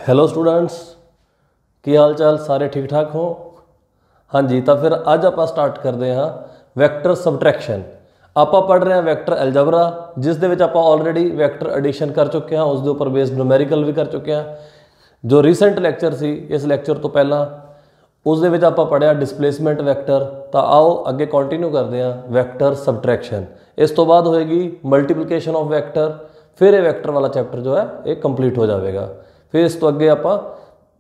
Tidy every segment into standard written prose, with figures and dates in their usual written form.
Hello students, ਕੀ ਹਾਲ ਚਾਲ? ਸਾਰੇ ਠੀਕ ਠਾਕ ਹੋ? ਹਾਂਜੀ, ਤਾਂ ਫਿਰ ਅੱਜ ਆਪਾਂ ਸਟਾਰਟ ਕਰਦੇ ਹਾਂ ਵੈਕਟਰ ਸਬਟਰੈਕਸ਼ਨ। ਆਪਾਂ ਪੜ੍ਹ ਰਹੇ ਹਾਂ ਵੈਕਟਰ ਐਲਜਬਰਾ, ਜਿਸ ਦੇ ਵਿੱਚ ਆਪਾਂ ਆਲਰੇਡੀ ਵੈਕਟਰ ਐਡੀਸ਼ਨ ਕਰ ਚੁੱਕੇ ਹਾਂ, ਉਸ ਦੇ ਉੱਪਰ ਬੇਸਡ ਨੂਮੈਰੀਕਲ ਵੀ ਕਰ ਚੁੱਕੇ ਹਾਂ। ਜੋ ਰੀਸੈਂਟ ਲੈਕਚਰ ਸੀ ਇਸ ਲੈਕਚਰ ਤੋਂ ਪਹਿਲਾਂ, ਉਸ ਦੇ ਵਿੱਚ ਆਪਾਂ ਪੜ੍ਹਿਆ ਡਿਸਪਲੇਸਮੈਂਟ ਵੈਕਟਰ। ਤਾਂ ਆਓ ਅੱਗੇ ਕੰਟੀਨਿਊ ਕਰਦੇ ਹਾਂ ਵੈਕਟਰ ਸਬਟਰੈਕਸ਼ਨ। ਇਸ ਤੋਂ ਬਾਅਦ ਹੋਏਗੀ ਮਲਟੀਪਲੀਕੇਸ਼ਨ ਆਫ ਵੈਕਟਰ, ਫਿਰ ਇਹ ਵੈਕਟਰ ਵਾਲਾ ਚੈप्टर जो है ये कंप्लीट हो जाएगा। फिर इस तो अगे आप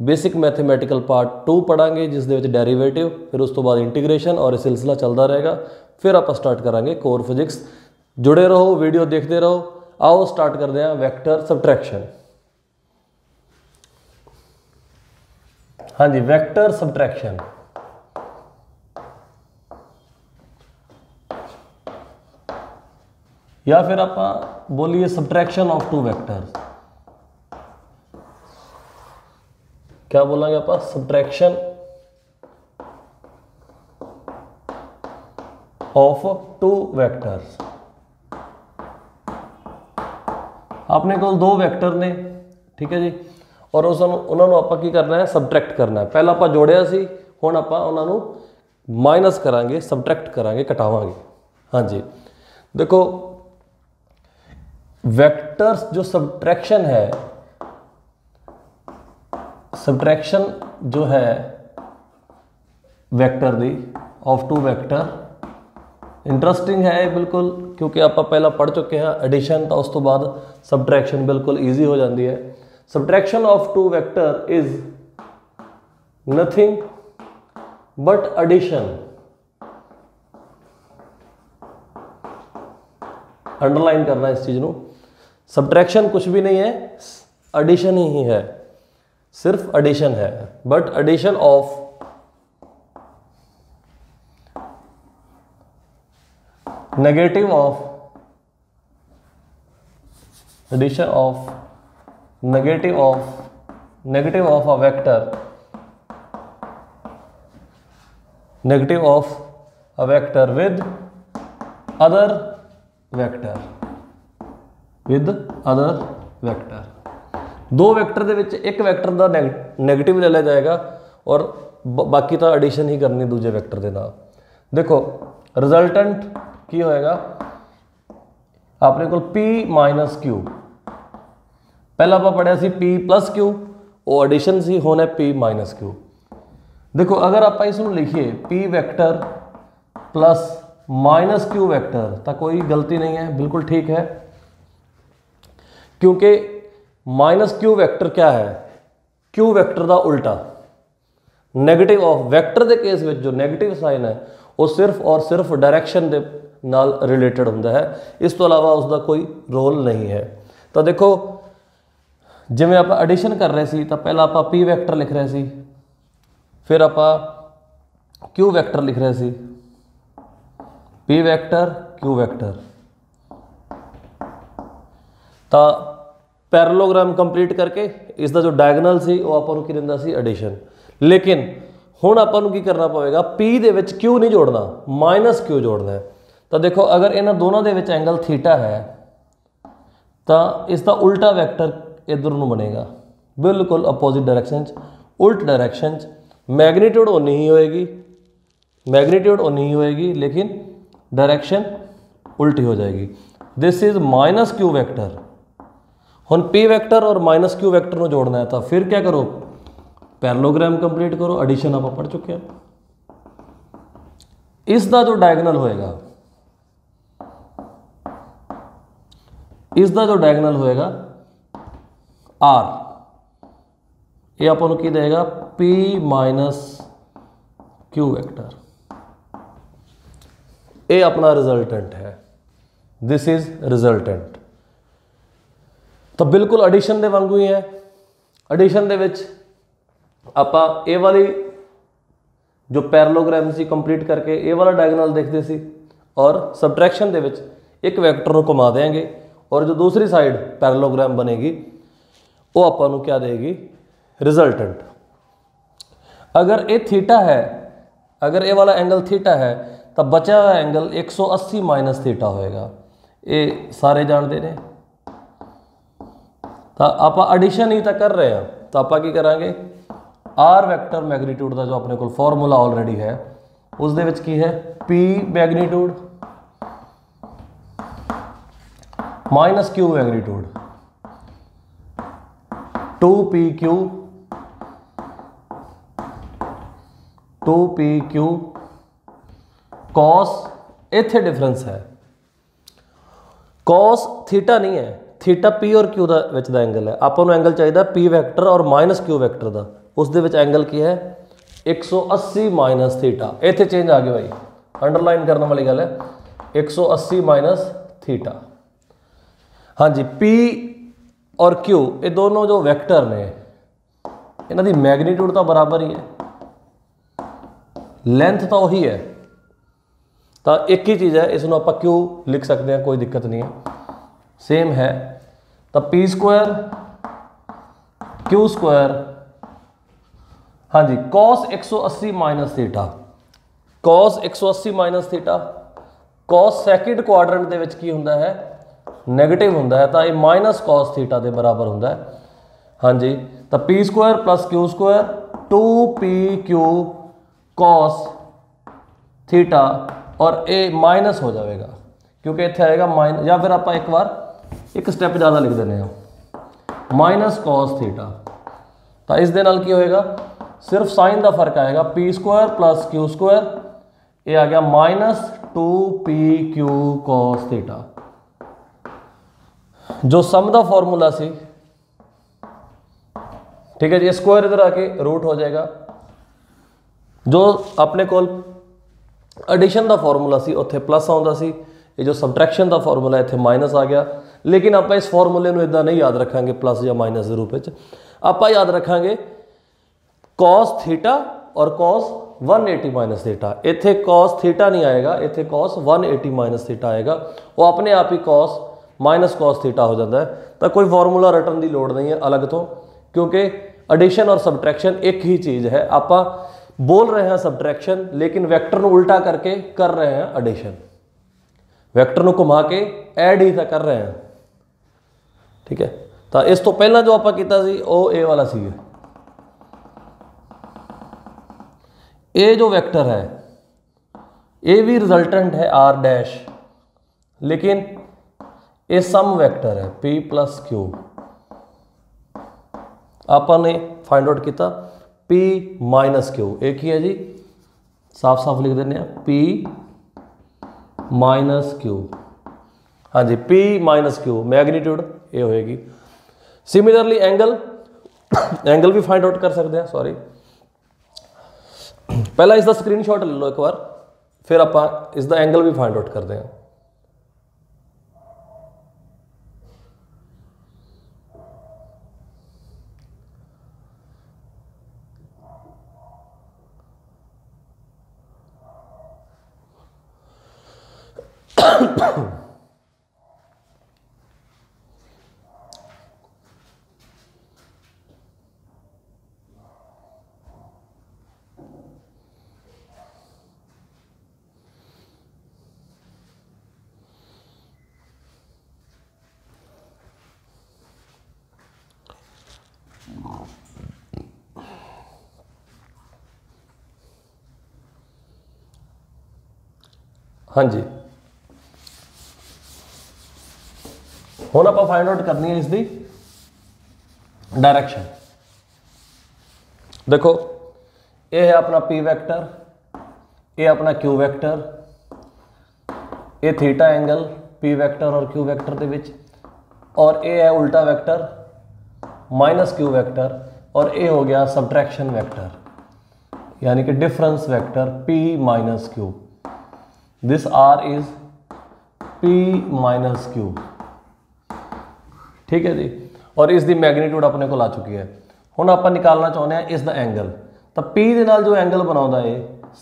बेसिक मैथमेटिकल पार्ट 2 पढ़ांगे, जिस दे विच डेरीवेटिव, फिर उस तो बाद इंटीग्रेशन और ये सिलसिला चलता रहेगा। फिर आप स्टार्ट करांगे कोर फिजिक्स। जुड़े रहो, वीडियो देखते रहो। आओ स्टार्ट करते हैं वैक्टर सबट्रैक्शन। हाँ जी, वैक्टर सबट्रैक्शन या फिर आप बोलिए सबट्रैक्शन ऑफ टू वैक्टर्स। क्या बोलेंगे आप? Subtraction of two vectors. अपने को दो वैक्टर ने, ठीक है जी, और उन्होंने आप की करना है, सबट्रैक्ट करना है। पहला आप जोड़िया सी, हुण आप उन्होंने माइनस करांगे, सबट्रैक्ट करांगे, कटावांगे। हाँ जी, देखो वेक्टर्स जो सबट्रैक्शन है, सबट्रैक्शन जो है वेक्टर दी ऑफ टू वेक्टर, इंटरेस्टिंग है बिल्कुल, क्योंकि आप पहला पढ़ चुके हैं एडिशन, तो उस तो बाद सबट्रैक्शन बिल्कुल ईजी हो जाती है। Subtraction of two vector is nothing but addition. Underline करना इस चीज को, सबट्रैक्शन कुछ भी नहीं है, एडिशन ही है, सिर्फ एडिशन है। But addition of negative of addition of negative of a vector, negative of a vector with other vector, with other vector. दो वैक्टर दे विच एक वैक्टर का नैगेटिव ले लिया जाएगा और बाकी तो एडिशन ही करनी दूजे वैक्टर के नाल। देखो रिजल्टेंट की होएगा अपने को P माइनस Q। पहला आप पढ़िया सी P प्लस Q, वो एडिशन सी, होना P माइनस Q। देखो अगर आप इसको लिखिए P vector plus minus Q vector, तो कोई गलती नहीं है, बिल्कुल ठीक है, क्योंकि माइनस Q वैक्टर क्या है? Q वैक्टर का उल्टा, नैगेटिव ऑफ वैक्टर के केस में जो नैगेटिव साइन है वो सिर्फ और सिर्फ डायरैक्शन के नाल रिलेटेड होता है, इस तो अलावा उसका कोई रोल नहीं है। तो देखो जिवें आप एडिशन कर रहे सी, तो पहला आप P वैक्टर लिख रहे सी, फिर आप Q वैक्टर लिख रहे सी, P वैक्टर Q वैक्टर। तो पैरेललोग्राम कंप्लीट करके इसका जो डायगनल सी वो आपां नूं की दिंदा सी एडिशन। लेकिन हुण आपां नूं की करना पवेगा, P दे विच Q नहीं जोड़ना, माइनस Q जोड़ना है। तो देखो अगर इन्हां दोनों दे विच एंगल थीटा है, तो इसका उल्टा वैक्टर इधर नूं बनेगा, बिल्कुल अपोजिट डायरैक्शन, उल्ट डायरैक्शन। मैग्नीट्यूड उन्नी ही होएगी, मैग्नीट्यूड उन्नी ही होएगी, लेकिन डायरैक्शन उल्टी हो जाएगी। This is minus Q vector. हुण P वैक्टर और माइनस Q वैक्टर को जोड़ना है, तो फिर क्या करो? पैरेललोग्राम कंप्लीट करो, एडिशन आप पढ़ चुके हैं। इसका जो डायगनल होएगा, इसका जो डायगनल होएगा R, ये आपको की देगा P माइनस Q वैक्टर। ये अपना रिजल्टेंट है, दिस इज रिजल्टेंट। तो बिल्कुल एडिशन के वांगू ही है। एडिशन दे विच आपां ए वाली जो पैरेललोग्राम सी कंप्लीट करके ए वाला डायगनल देखते सी, और सबट्रैक्शन दे विच एक वैक्टर को घुमा देंगे, और जो दूसरी साइड पैरेललोग्राम बनेगी वो आपां नूं क्या देगी? रिजल्टेंट। अगर ये थीटा है, अगर ये वाला एंगल थीटा है, तो बचा हुआ एंगल 180 माइनस थीटा होएगा। ये सारे जानते हैं। तो आप एडिशन ही तो कर रहे हैं, तो आप की करांगे आर वैक्टर मैग्नीट्यूड का जो अपने को फॉर्मूला ऑलरेडी है उस दे विच की है P magnitude minus Q magnitude 2PQ 2PQ cos इत्थे डिफरेंस है कॉस थीटा नहीं है थीटा पी और क्यू का एंगल है आपको एंगल चाहिए पी वैक्टर और माइनस क्यू वैक्टर का उस एंगल की है 180 माइनस थीटा इत्थे चेंज आ गया भाई अंडरलाइन करने वाली गल है 180 माइनस थीटा। हाँ जी पी और क्यू ये दोनों जो वैक्टर ने इन्हां दी मैग्नीट्यूड तो बराबर ही है लेंथ तो वही है तो एक ही चीज़ है इसनों आप क्यू लिख सकते हैं कोई दिक्कत नहीं है सेम है तो पी स्क्वायर क्यू स्क्वायर। हाँ जी cos 180 minus theta cos 180 minus theta cos second quadrant दे विच की हुंदा है नैगेटिव हुंदा है तो ये माइनस कॉस थीटा के बराबर हुंदा है। हाँ जी तो P square plus Q square 2PQ cos theta और ए माइनस हो जाएगा क्योंकि इत्थे आएगा माइनस या फिर आप एक बार एक स्टैप ज़्यादा लिख देने माइनस कॉस थीटा तो इस दे नाल की होएगा सिर्फ साइन का फर्क आएगा P square plus Q square ये आ गया माइनस 2PQ कॉस थीटा जो सम का फॉर्मूला सी ठीक है जी स्क्वायर इधर आके रूट हो जाएगा जो अपने को एडिशन का फॉर्मूला सी उत्थे प्लस आउंदा सी ये जो सबट्रैक्शन का फॉर्मूला इत्थे माइनस आ गया लेकिन आप इस फॉर्मूले को इदा नहीं याद रखांगे प्लस या माइनस के रूप में आप याद रखांगे कॉस थीटा और कॉस 180 माइनस थीटा इत्थे कॉस थीटा नहीं आएगा इत्थे कॉस 180 माइनस थीटा आएगा वो अपने आप ही कॉस माइनस कॉस थीटा हो जाता है तो कोई फॉर्मूला रटन की लोड़ नहीं है अलग तो क्योंकि एडिशन और सबट्रैक्शन एक ही चीज़ है आप बोल रहे हैं सबट्रैक्शन लेकिन वैक्टर को उल्टा करके कर रहे हैं एडिशन वैक्टर को घुमा के ऐड ही तो कर रहे हैं ठीक है। तो इस तो पहला जो आप किया सी वो ए वाला सी ए जो वैक्टर है ए भी रिजल्टेंट है आर डैश लेकिन ये सम वैक्टर है पी प्लस क्यू आपने फाइंड आउट किया पी माइनस क्यू एक ही है जी साफ साफ लिख देने पी माइनस क्यू। हाँ जी पी माइनस क्यू मैग्नीट्यूड ये होएगी। सिमिलरली एंगल एंगल भी फाइंड आउट कर सकते हैं सॉरी पहला इसका स्क्रीनशॉट ले लो एक बार फिर आप इसका एंगल भी फाइंड आउट करते हैं। हाँ जी हुण आप फाइंड आउट करनी है इसकी डायरेक्शन देखो ये है अपना पी वैक्टर ये अपना क्यू वैक्टर ये थीटा एंगल पी वैक्टर और क्यू वैक्टर के विच और ये है उल्टा वैक्टर माइनस क्यू वैक्टर और ये हो गया सबट्रैक्शन वैक्टर यानी कि difference vector P minus Q this R is P minus Q ठीक है जी। और इसकी मैग्नीट्यूड अपने को आ चुकी है हुण आप निकालना चाहते हैं इसका एंगल तो पी के नाल जो एंगल बनाता है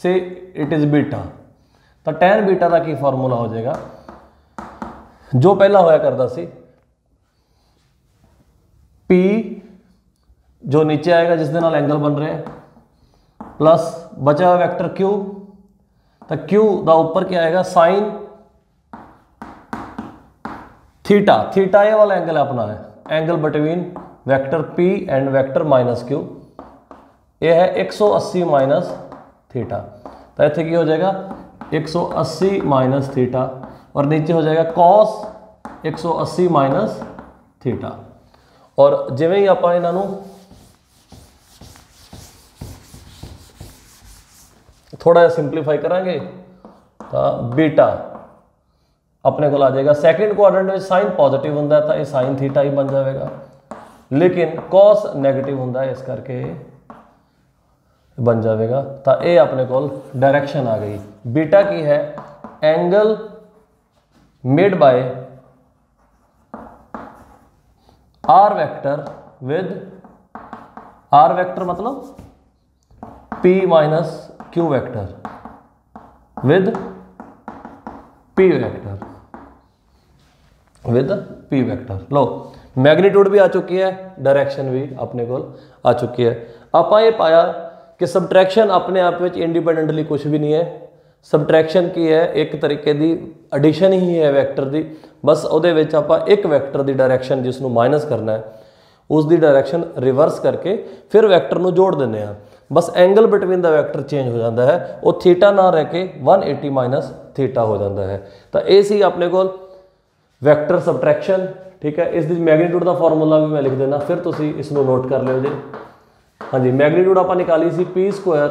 से इट इज़ बीटा तो टैन बीटा का की फॉर्मूला हो जाएगा जो पहला होया करता सी पी जो नीचे आएगा जिस दे नाल एंगल बन रहे हैं प्लस बचा हुआ वैक्टर क्यू तो क्यू का ऊपर क्या आएगा साइन थीटा थीटा ये वाला एंगल अपना है angle between vector P and vector minus Q, ये है 180 माइनस थीटा। तो इतने की हो जाएगा 180 माइनस थीटा और नीचे हो जाएगा कॉस 180 माइनस थीटा। और जिवें ही आप इन्हों थोड़ा सिंपलीफाई करांगे तो बीटा अपने को आ जाएगा। सैकेंड क्वाड्रेंट में साइन पॉजिटिव होंगे तो यह साइन थीटा ही बन जाएगा, लेकिन कॉस नैगेटिव होंगे इस करके बन जाएगा। तो ये अपने को डायरेक्शन आ गई। बीटा की है angle made by R vector with R vector मतलब P minus Q vector with P vector with P vector. लो मैग्नीट्यूड भी आ चुकी है, डायरेक्शन भी अपने को आ चुकी है। आप ये पाया कि सबट्रैक्शन अपने आप में इंडिपेंडेंटली कुछ भी नहीं है। सबट्रैक्शन की है एक तरीके की एडिशन ही है वैक्टर की, बस ਉਹਦੇ ਵਿੱਚ ਆਪਾਂ एक वैक्टर की डायरेक्शन जिसनों माइनस करना है उसकी डायरेक्शन रिवर्स करके फिर वैक्टर ਨੂੰ जोड़ देने हैं। बस angle between the vector change हो जाता है, वो थीटा ना रह के 180 माइनस थीटा हो जाता है। तो ये सी अपने को वैक्टर सबट्रैक्शन। ठीक है, इसकी मैग्नीट्यूड का फॉर्मूला भी मैं लिख देना, फिर तुम इसको नोट कर लो जी। हाँ जी, मैग्नीट्यूड आप निकाली सी P square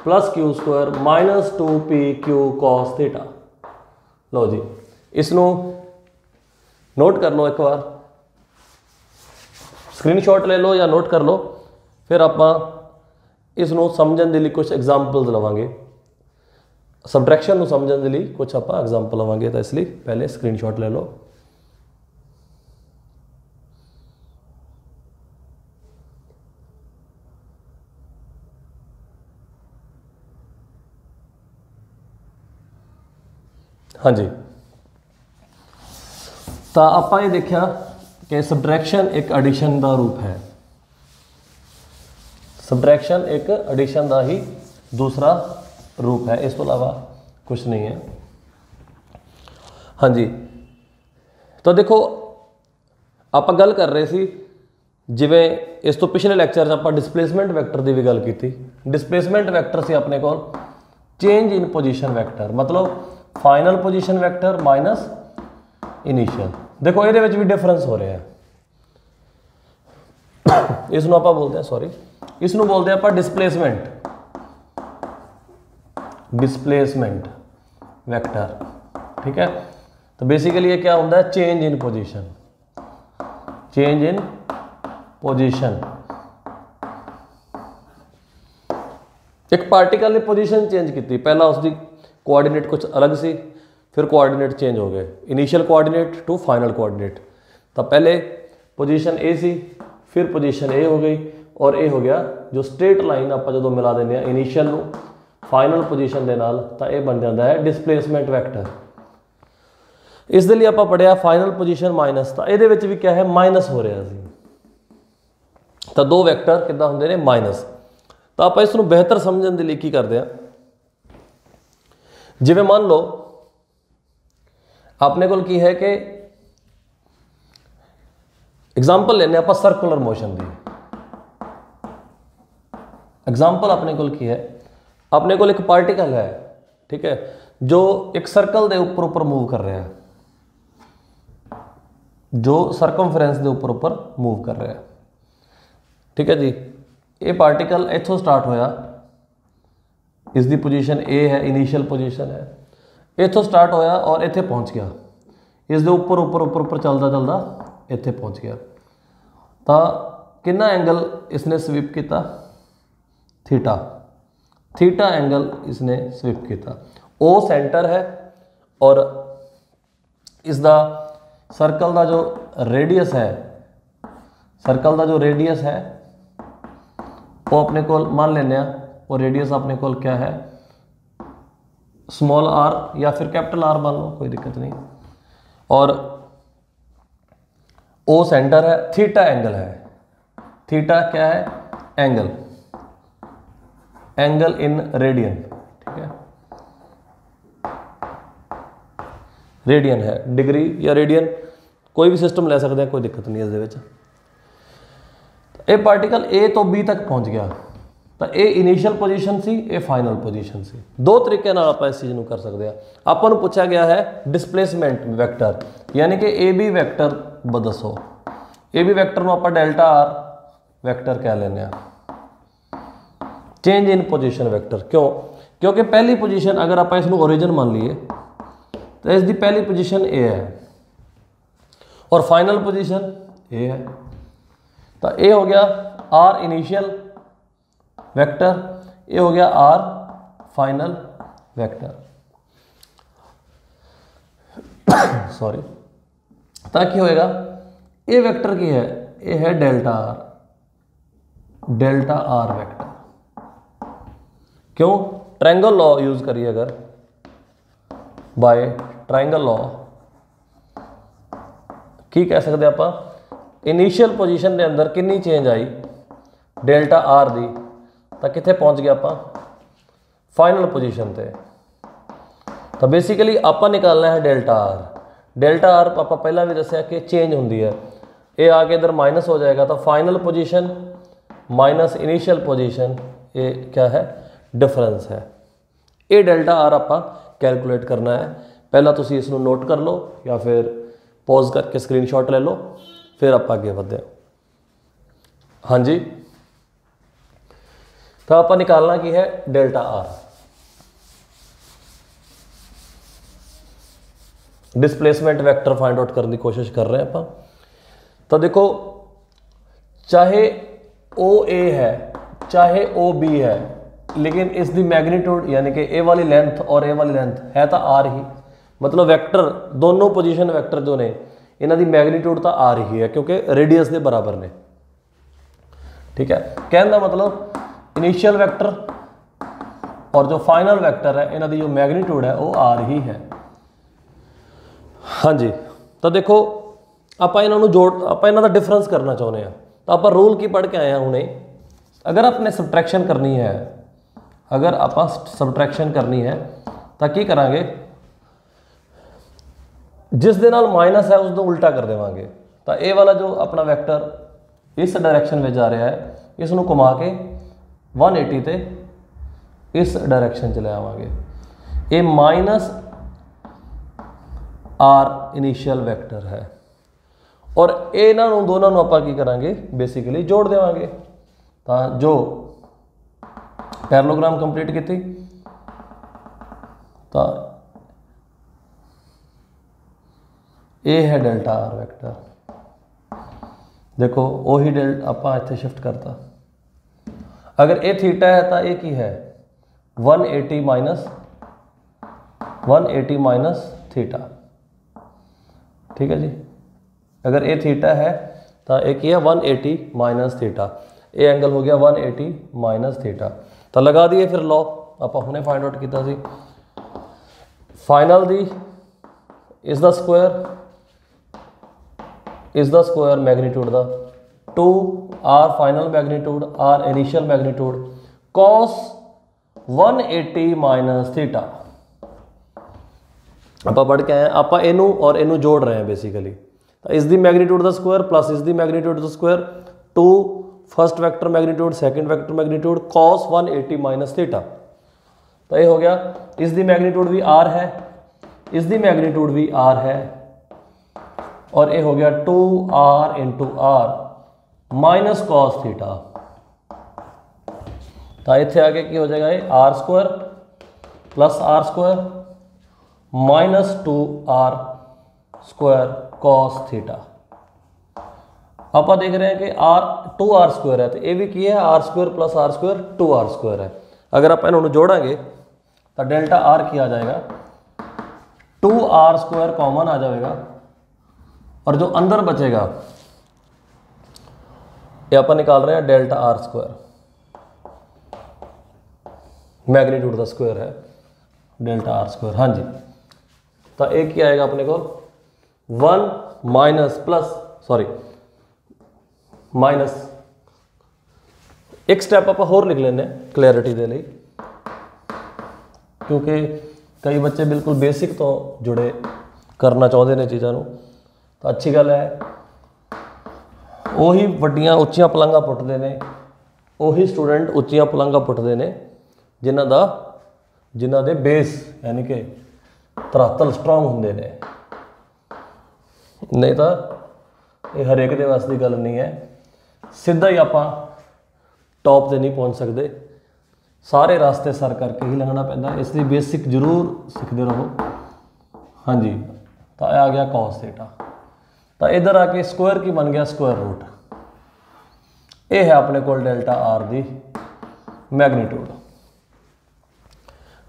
plus Q square minus 2PQ cos theta. लो जी, इसनों नोट कर लो, एक बार स्क्रीनशॉट ले लो या नोट कर लो, फिर आप इसनों समझने के लिए कुछ एग्जाम्पल्स लवांगे। सबट्रैक्शन को समझने के लिए कुछ आप एग्जाम्पल लवांगे, तो इसलिए पहले स्क्रीनशॉट ले लो। हाँ जी, तो आप ये देखा कि सबट्रैक्शन एक एडिशन का रूप है। सबट्रैक्शन एक एडिशन का ही दूसरा रूप है, इस तो अलावा कुछ नहीं है। हाँ जी, तो देखो आप गल कर रहे सी जिवें इस तो पिछले लैक्चर आप डिसप्लेसमेंट वैक्टर की भी गल की थी। डिसप्लेसमेंट वैक्टर से अपने को चेंज इन पोजीशन वैक्टर, मतलब final position vector minus initial. देखो ये भी डिफरेंस हो रहा है। इसनों आप बोलते हैं, सॉरी, इसनों बोलते हैं आप डिसप्लेसमेंट, डिसप्लेसमेंट वैक्टर। ठीक है, तो बेसिकली ये क्या होता है, change in position, change in position. एक पार्टिकल ने पोजीशन चेंज की, पहला उसकी कोआर्डिनेट कुछ अलग सी, फिर कोआर्डिनेट चेंज हो गए, initial coordinate to final coordinate. तो पहले पोजीशन ए सी, फिर पोजीशन ए हो गई, और ए हो गया जो स्ट्रेट लाइन आप जो मिला देने इनिशियल फाइनल पोजीशन के नाल, तो यह बन जाता है डिसप्लेसमेंट वैक्टर। इस लिए आप पढ़िया फाइनल पोजीशन माइनस, तो ये भी क्या है, माइनस हो रहा सी। तो दो वैक्टर किदा होंगे ने, माइनस। तो आप इसनों बेहतर समझने के लिए की करते हैं, जिवें मान लो अपने को की है कि एग्जाम्पल लेने आप सर्कुलर मोशन की। एग्जाम्पल अपने को की है, अपने को एक पार्टिकल है, ठीक है, जो एक सर्कल के ऊपर ऊपर मूव कर रहा है, जो सरकमफ्रेंस के ऊपर ऊपर मूव कर रहा है। ठीक है जी, ये पार्टिकल इथों स्टार्ट होया, इसकी पोजीशन ए है, इनिशियल पोजीशन है, इथों स्टार्ट होया और इत्थे पहुंच गया, इसके ऊपर ऊपर ऊपर ऊपर चलता चलता इत्थे पहुंच गया। तो कितना एंगल इसने स्वीप किया, थीटा, थीटा एंगल इसने स्वीप किया। ओ सेंटर है और इसका सर्कल का जो रेडियस है, सर्कल का जो रेडियस है वो अपने को मान लेने, और रेडियस अपने को क्या है, स्मॉल आर या फिर कैपिटल आर मान लो, कोई दिक्कत नहीं। और ओ सेंटर है, थीटा एंगल है, थीटा क्या है, एंगल, एंगल इन रेडियन। ठीक है, रेडियन है, डिग्री या रेडियन कोई भी सिस्टम ले सकते हैं, कोई दिक्कत नहीं है। ਇਹ ਪਾਰਟੀਕਲ A ਤੋਂ B ਤੱਕ ਪਹੁੰਚ ਗਿਆ ਤਾਂ ਇਹ ਇਨੀਸ਼ੀਅਲ ਪੋਜੀਸ਼ਨ ਸੀ, ਇਹ ਫਾਈਨਲ ਪੋਜੀਸ਼ਨ ਸੀ। ਦੋ ਤਰੀਕੇ ਨਾਲ ਆਪਾਂ ਇਸ ਚੀਜ਼ ਨੂੰ ਕਰ ਸਕਦੇ ਹਾਂ। ਆਪਾਂ ਨੂੰ ਪੁੱਛਿਆ ਗਿਆ ਹੈ ਡਿਸਪਲੇਸਮੈਂਟ ਵੈਕਟਰ, ਯਾਨੀ ਕਿ AB ਵੈਕਟਰ ਦੱਸੋ। AB ਵੈਕਟਰ ਨੂੰ ਆਪਾਂ ਡੈਲਟਾ R ਵੈਕਟਰ ਕਹਿ ਲੈਂਦੇ ਹਾਂ। चेंज इन पोजीशन वैक्टर, क्यों? क्योंकि पहली पोजीशन अगर आप इसमें ओरिजिन मान लिए तो इसकी पहली पोजीशन A है और फाइनल पोजीशन A है, तो A हो गया R इनिशियल वेक्टर, ये हो गया R फाइनल वेक्टर। सॉरी, ताकि होएगा ये वेक्टर की है, ये है डेल्टा R वेक्टर। क्यों? ट्रायंगल लॉ यूज करिए अगर, बाय ट्रायंगल लॉ की कह सकते आप इनिशियल पोजीशन के अंदर कितनी चेंज आई डेल्टा आर दी, तो कितने पहुंच गया आप फाइनल पोजीशन पे। तो बेसिकली आप निकालना है डेल्टा आर। डेल्टा आर आप पहला भी दसिया कि चेंज होंगी है, ये आके इधर माइनस हो जाएगा, तो final position minus initial position, ये क्या है? डिफरेंस है। ये डेल्टा आर आप कैलकुलेट करना है। पहला तुसी इसनों नोट कर लो या फिर पॉज करके स्क्रीनशॉट ले लो, फिर आप आगे बढ़ते हैं। हाँ जी, तो आप निकालना की है delta R. Displacement vector find out करने की कोशिश कर रहे हैं आप। तो देखो, चाहे OA है चाहे OB है, लेकिन इसकी मैग्नीट्यूड यानी कि ए वाली लेंथ और ए वाली लेंथ है तो आर ही, मतलब वैक्टर दोनों पोजीशन वैक्टर जो ने इन्हों की मैग्नीट्यूड तो आर ही है, क्योंकि रेडियस के बराबर ने। ठीक है, कहने का मतलब इनिशियल वैक्टर और जो फाइनल वैक्टर है इन्हों की जो मैग्नीट्यूड है वो आर ही है। हाँ जी, तो देखो आप इन्हों जोड़, आप इन्हों का डिफरेंस करना चाहते हैं, तो आप रूल की पढ़ के आए हैं हुणे। अगर आपने सबट्रैक्शन करनी है, अगर आप सबट्रैक्शन करनी है तो की करांगे, जिस दे नाल माइनस है उसको उल्टा कर देवांगे। तो ए वाला जो अपना वैक्टर इस डायरेक्शन में जा रहा है, इसनों घुमा के 180 ते इस डायरेक्शन च ले आवांगे। ये माइनस R इनिशियल वैक्टर है और इन्हों दोनों आप की करांगे, बेसिकली जोड़ देवांगे। तो जो पैरेललोग्राम कंप्लीट की थी, तो ये है डेल्टा आर वैक्टर। देखो वही डेल्टा आप इत्थे शिफ्ट करता। अगर ए थीटा है तो ये की है 180 माइनस थीटा। ठीक है जी, अगर ए थीटा है तो एक ही है 180 माइनस थीटा, ये एंगल हो गया 180 माइनस थीटा। तो लगा दिए फिर लॉ आप हमने फाइंड आउट किया सी। फाइनल दी इज द स्क्वायर मैग्नीट्यूड दा 2R final magnitude R initial magnitude cos 180 minus theta. आप पढ़ के आए, आप इनू और इनू जोड़ रहे हैं बेसिकली। तो इसकी मैग्नीट्यूड द स्क्वायर प्लस इसकी magnitude the square 2 first vector magnitude second vector magnitude cos 180 minus theta. तो ये हो गया, इसकी मैग्नीट्यूड भी R है, इसकी मैग्नीट्यूड भी R है, और ये हो गया 2R into R minus cos theta. तो इतने आगे की हो जाएगा ये R square plus R square minus 2R square cos theta. आप देख रहे हैं कि R 2R स्क्वायर है, तो ये भी की है R square plus R square 2R square है। अगर आप इन्होंने जोड़ेंगे तो डेल्टा R की आ जाएगा 2R स्क्वायर कॉमन आ जाएगा, और जो अंदर बचेगा ये आप निकाल रहे हैं डेल्टा R स्क्वायर, मैग्नीट्यूड का स्क्वायर है डेल्टा R स्क्वायर। हाँ जी, तो एक क्या आएगा अपने को 1 माइनस प्लस सॉरी माइनस एक स्टैप आप होर लिख लेने क्लैरिटी के लिए, क्योंकि कई बच्चे बिल्कुल बेसिक तो जुड़े करना चाहते हैं चीज़ों, तो अच्छी गल है। ਉਹੀ ਵੱਡੀਆਂ ਉੱਚੀਆਂ ਪਲੰਘਾਂ ਪੁੱਟਦੇ ਨੇ, ਉਹੀ ਸਟੂਡੈਂਟ ਉੱਚੀਆਂ ਪਲੰਘਾਂ ਪੁੱਟਦੇ ਨੇ ਜਿਨ੍ਹਾਂ ਦੇ ਬੇਸ ਯਾਨੀ ਕਿ ਧਰਾਤਲ ਸਟਰੋਂਗ ਹੁੰਦੇ ਨੇ। ਨਹੀਂ ਤਾਂ ਇਹ ਹਰੇਕ ਦੇ ਵਾਸਤੇ ਦੀ ਗੱਲ ਨਹੀਂ ਹੈ, ਸਿੱਧਾ ਹੀ ਆਪਾਂ ਟੌਪ ਤੇ ਨਹੀਂ ਪਹੁੰਚ ਸਕਦੇ, ਸਾਰੇ ਰਸਤੇ ਸਰ ਕਰਕੇ ਹੀ ਲੰਘਣਾ ਪੈਂਦਾ, ਇਸ ਲਈ ਬੇਸਿਕ ਜ਼ਰੂਰ ਸਿੱਖਦੇ ਰਹੋ। ਹਾਂਜੀ, ਤਾਂ ਆ ਗਿਆ cos ਥੀਟਾ। ਤਾਂ ਇੱਧਰ ਆ ਕੇ ਸਕੁਆਇਰ ਕੀ ਬਣ ਗਿਆ, ਸਕੁਆਇਰ ਰੂਟ। ਇਹ ਹੈ ਆਪਣੇ ਕੋਲ ਡੈਲਟਾ ਆਰ ਦੀ ਮੈਗਨੀਟਿਊਡ,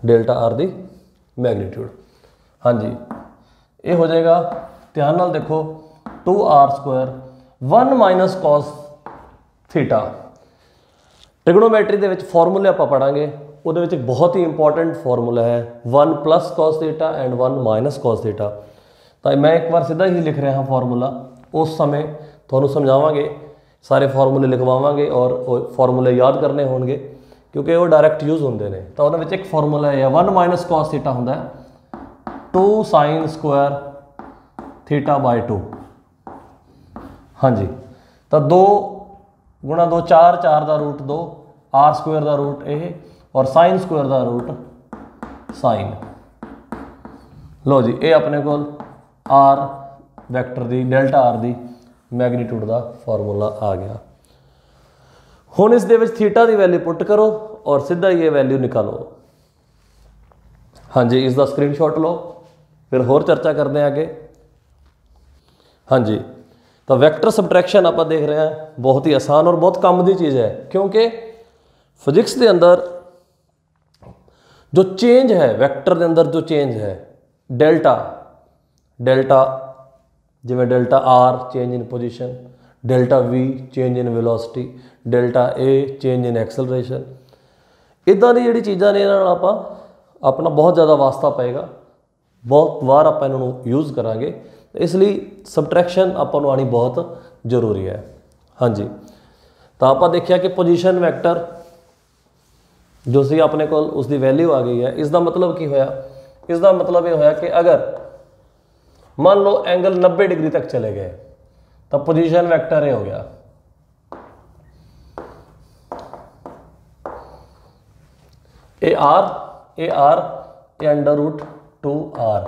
ਡੈਲਟਾ ਆਰ ਦੀ ਮੈਗਨੀਟਿਊਡ। ਹਾਂਜੀ, ਇਹ ਹੋ ਜਾਏਗਾ, ਧਿਆਨ ਨਾਲ ਦੇਖੋ, 2r Square 1 minus cos theta. Trigonometry ਦੇ ਵਿੱਚ ਫਾਰਮੂਲੇ ਆਪਾਂ ਪੜਾਂਗੇ, ਉਹਦੇ ਵਿੱਚ ਇੱਕ ਬਹੁਤ ਹੀ ਇੰਪੋਰਟੈਂਟ ਫਾਰਮੂਲਾ ਹੈ 1 plus cos theta and 1 minus cos theta. ਤਾਂ ਮੈਂ ਇੱਕ ਵਾਰ ਸਿੱਧਾ ਹੀ ਲਿਖ ਰਿਹਾ ਹਾਂ ਫਾਰਮੂਲਾ, ਉਸ ਸਮੇਂ ਤੁਹਾਨੂੰ ਸਮਝਾਵਾਂਗੇ, ਸਾਰੇ ਫਾਰਮੂਲੇ ਲਿਖਵਾਵਾਂਗੇ ਔਰ ਉਹ ਫਾਰਮੂਲੇ ਯਾਦ ਕਰਨੇ ਹੋਣਗੇ ਕਿਉਂਕਿ ਉਹ ਡਾਇਰੈਕਟ ਯੂਜ਼ ਹੁੰਦੇ ਨੇ। ਤਾਂ ਉਹਨਾਂ ਵਿੱਚ ਇੱਕ ਫਾਰਮੂਲਾ ਹੈ 1 ਮਾਈਨਸ cos ਥੀਟਾ ਹੁੰਦਾ 2 sin ਸਕੁਆਇਰ ਥੀਟਾ ਬਾਈ 2। ਹਾਂਜੀ, ਤਾਂ 2 ਗੁਣਾ 2 4, 4 ਦਾ ਰੂਟ 2, r ਸਕੁਆਇਰ ਦਾ ਰੂਟ ਇਹ ਔਰ ਸਾइन ਸਕੁਆਇਰ ਦਾ ਰੂਟ ਸਾइन। ਲਓ ਜੀ, ਇਹ ਆਪਣੇ ਕੋਲ r ਵੈਕਟਰ ਦੀ ਡੈਲਟਾ r ਦੀ ਮੈਗਨੀਟਿਊਡ ਦਾ ਫਾਰਮੂਲਾ ਆ ਗਿਆ। ਹੁਣ ਇਸ ਦੇ ਵਿੱਚ ਥੀਟਾ ਦੀ ਵੈਲਿਊ ਪੁੱਟ ਕਰੋ ਔਰ ਸਿੱਧਾ ਹੀ ਇਹ ਵੈਲਿਊ ਨਿਕਾਲੋ। ਹਾਂਜੀ, ਇਸ ਦਾ ਸਕਰੀਨਸ਼ਾਟ ਲਓ, ਫਿਰ ਹੋਰ ਚਰਚਾ ਕਰਦੇ ਹਾਂ ਅੱਗੇ। ਹਾਂਜੀ, ਤਾਂ ਵੈਕਟਰ ਸਬਟਰੈਕਸ਼ਨ ਆਪਾਂ ਦੇਖ ਰਹੇ ਹਾਂ, ਬਹੁਤ ਹੀ ਆਸਾਨ ਔਰ ਬਹੁਤ ਕੰਮ ਦੀ ਚੀज़ है क्योंकि फिजिक्स के अंदर जो चेंज है वैक्टर के अंदर जो चेंज है डेल्टा जिवें delta R change in position, delta V change in velocity, delta A change in acceleration, इदां दी जिहड़ी चीज़ां ने इन्हां नाल आपां अपना बहुत ज़्यादा वास्ता पएगा, बहुत वार आपां इन्हां नूं यूज़ करांगे, इसलिए सबट्रैक्शन आपां नूं आनी बहुत जरूरी है। हाँ जी, तो आप देखिया कि पोजीशन वैक्टर जो सी अपने को उसकी वैल्यू आ गई है। इसका मतलब की होया, इसका मतलब ये होया कि अगर मान लो एंगल 90 डिग्री तक चले गए तो पोजीशन वैक्टर ये हो गया, A R A under root 2r।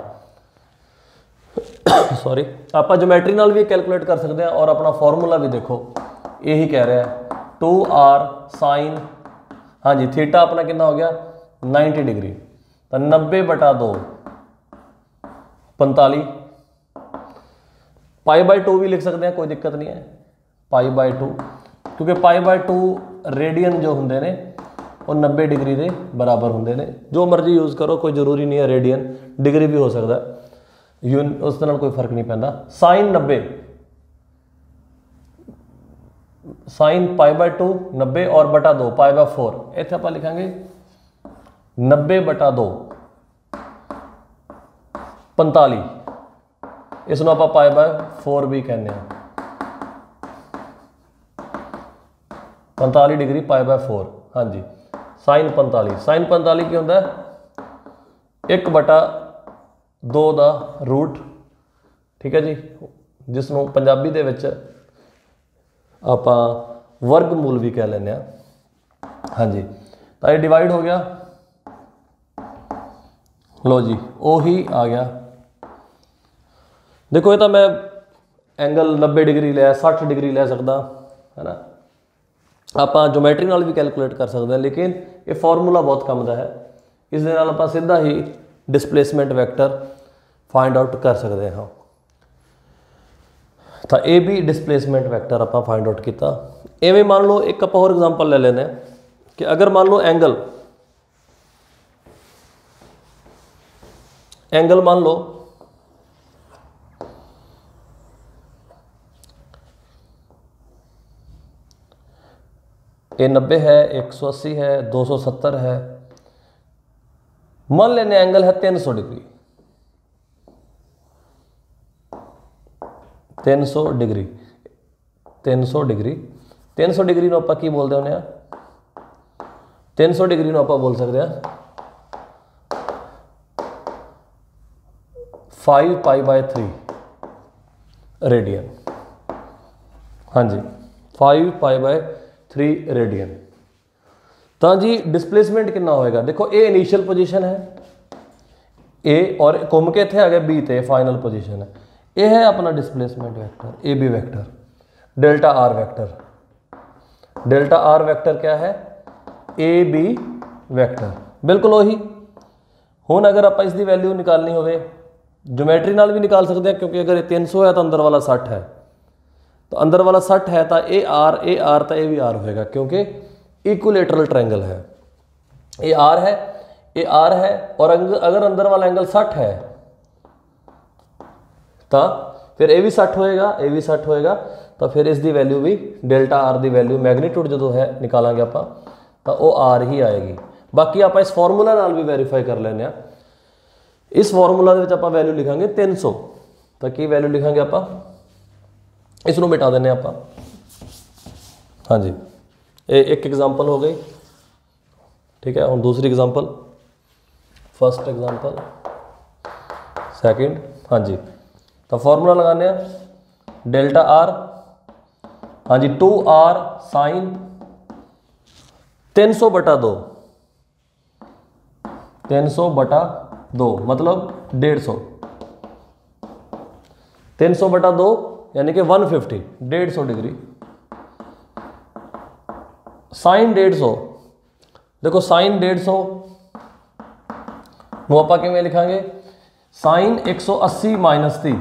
Sorry, आप ज्योमैट्री नाल भी कैलकुलेट कर सकते हैं और अपना फॉर्मूला भी देखो यही कह रहा है 2r साइन, हाँ जी, थीटा अपना कितना हो गया 90 डिग्री, तो 90/2 45, π/2 भी लिख सकते हैं, कोई दिक्कत नहीं है, π/2 क्योंकि π/2 रेडियन जो होंगे ने वो 90 डिग्री के बराबर होंगे ने। जो मर्जी यूज़ करो, कोई जरूरी नहीं है रेडियन, डिग्री भी हो सकता है, उस कोई फर्क नहीं पैंदा। साइन 90, साइन π/2 90 और बटा 2 π/4, इत्थे आप लिखांगे 90/2 45, इसनों आप π/4 भी कहने, 45 डिग्री π/4। हाँ जी, साइन 45, साइन 45 की होंदा 1/2 का रूट, ठीक है जी, जिसनों पंजाबी दे विच आप वर्गमूल भी कह लें। हाँ जी, तो ये डिवाइड हो गया, लो जी ओही आ गया। देखो ये तो मैं एंगल 90 डिग्री लिया, 60 डिग्री ले सकता है ना, आप ज्योमैट्री नाल भी कैलकुलेट कर सकते हैं, लेकिन ये फॉर्मूला बहुत काम का है, इस दे नाल आपां सीधा ही डिस्प्लेसमेंट वैक्टर फाइंड आउट कर सकते हैं। तो ये भी डिस्प्लेसमेंट वैक्टर आप फाइंड आउट किया। इवें मान लो एक आप होर एग्जाम्पल ले लेने कि अगर मान लो एंगल मान लो ये 90 है, 180 है, 270 है, मान लेने एंगल है 300 डिग्री, 300 डिग्री 300 डिग्री 300 डिग्री आप की बोलते होने, 300 डिग्री आप बोल सकते हैं 5π/3 रेडियन, हाँ जी 5 π/3 रेडियन। तो जी डिस्प्लेसमेंट कितना होएगा, देखो ए इनिशियल पोजीशन है ए और घूम के इतने आ गया बी ते फाइनल पोजीशन है। ये है अपना displacement vector A B vector. Delta R vector, delta R vector क्या है, ए बी वेक्टर, बिल्कुल वही। हुण अगर आप इसकी वैल्यू निकालनी हो ज्योमेट्री नाल भी निकाल सकते हैं, क्योंकि अगर ये 300 है तो अंदर वाला 60 है, तो अंदर वाला 60 है तो ए आर तो ये भी आर होएगा, क्योंकि इक्विलेटरल ट्रायंगल है। ये आर है, ये आर है, और अगर अंदर वाला एंगल 60 है तो फिर ये भी 60 होएगा, ये भी 60 होएगा, तो फिर इसकी वैल्यू भी डेल्टा आर की वैल्यू मैग्नीट्यूड जो है निकालांगे आप तो वो आर ही आएगी। बाकी आप इस फॉर्मूला नाल भी वेरीफाई कर लें। इस फॉर्मूला आप वैल्यू लिखांगे 300, तो की वैल्यू लिखांगे आप, इसनों मिटा देने आप। हाँ जी एक एग्जाम्पल हो गई, ठीक है। हम दूसरी एग्जाम्पल, फर्स्ट एग्जाम्पल, सेकंड। हाँ जी तो फॉर्मूला लगाने डेल्टा आर, हाँ जी 2r साइन 300/2, 300/2 मतलब 150, 300/2 यानी कि 150, 150 डिग्री। साइन 150, देखो साइन 150 ਨੂੰ ਆਪਾਂ ਕਿਵੇਂ ਲਿਖਾਂਗੇ, साइन 180 - 30।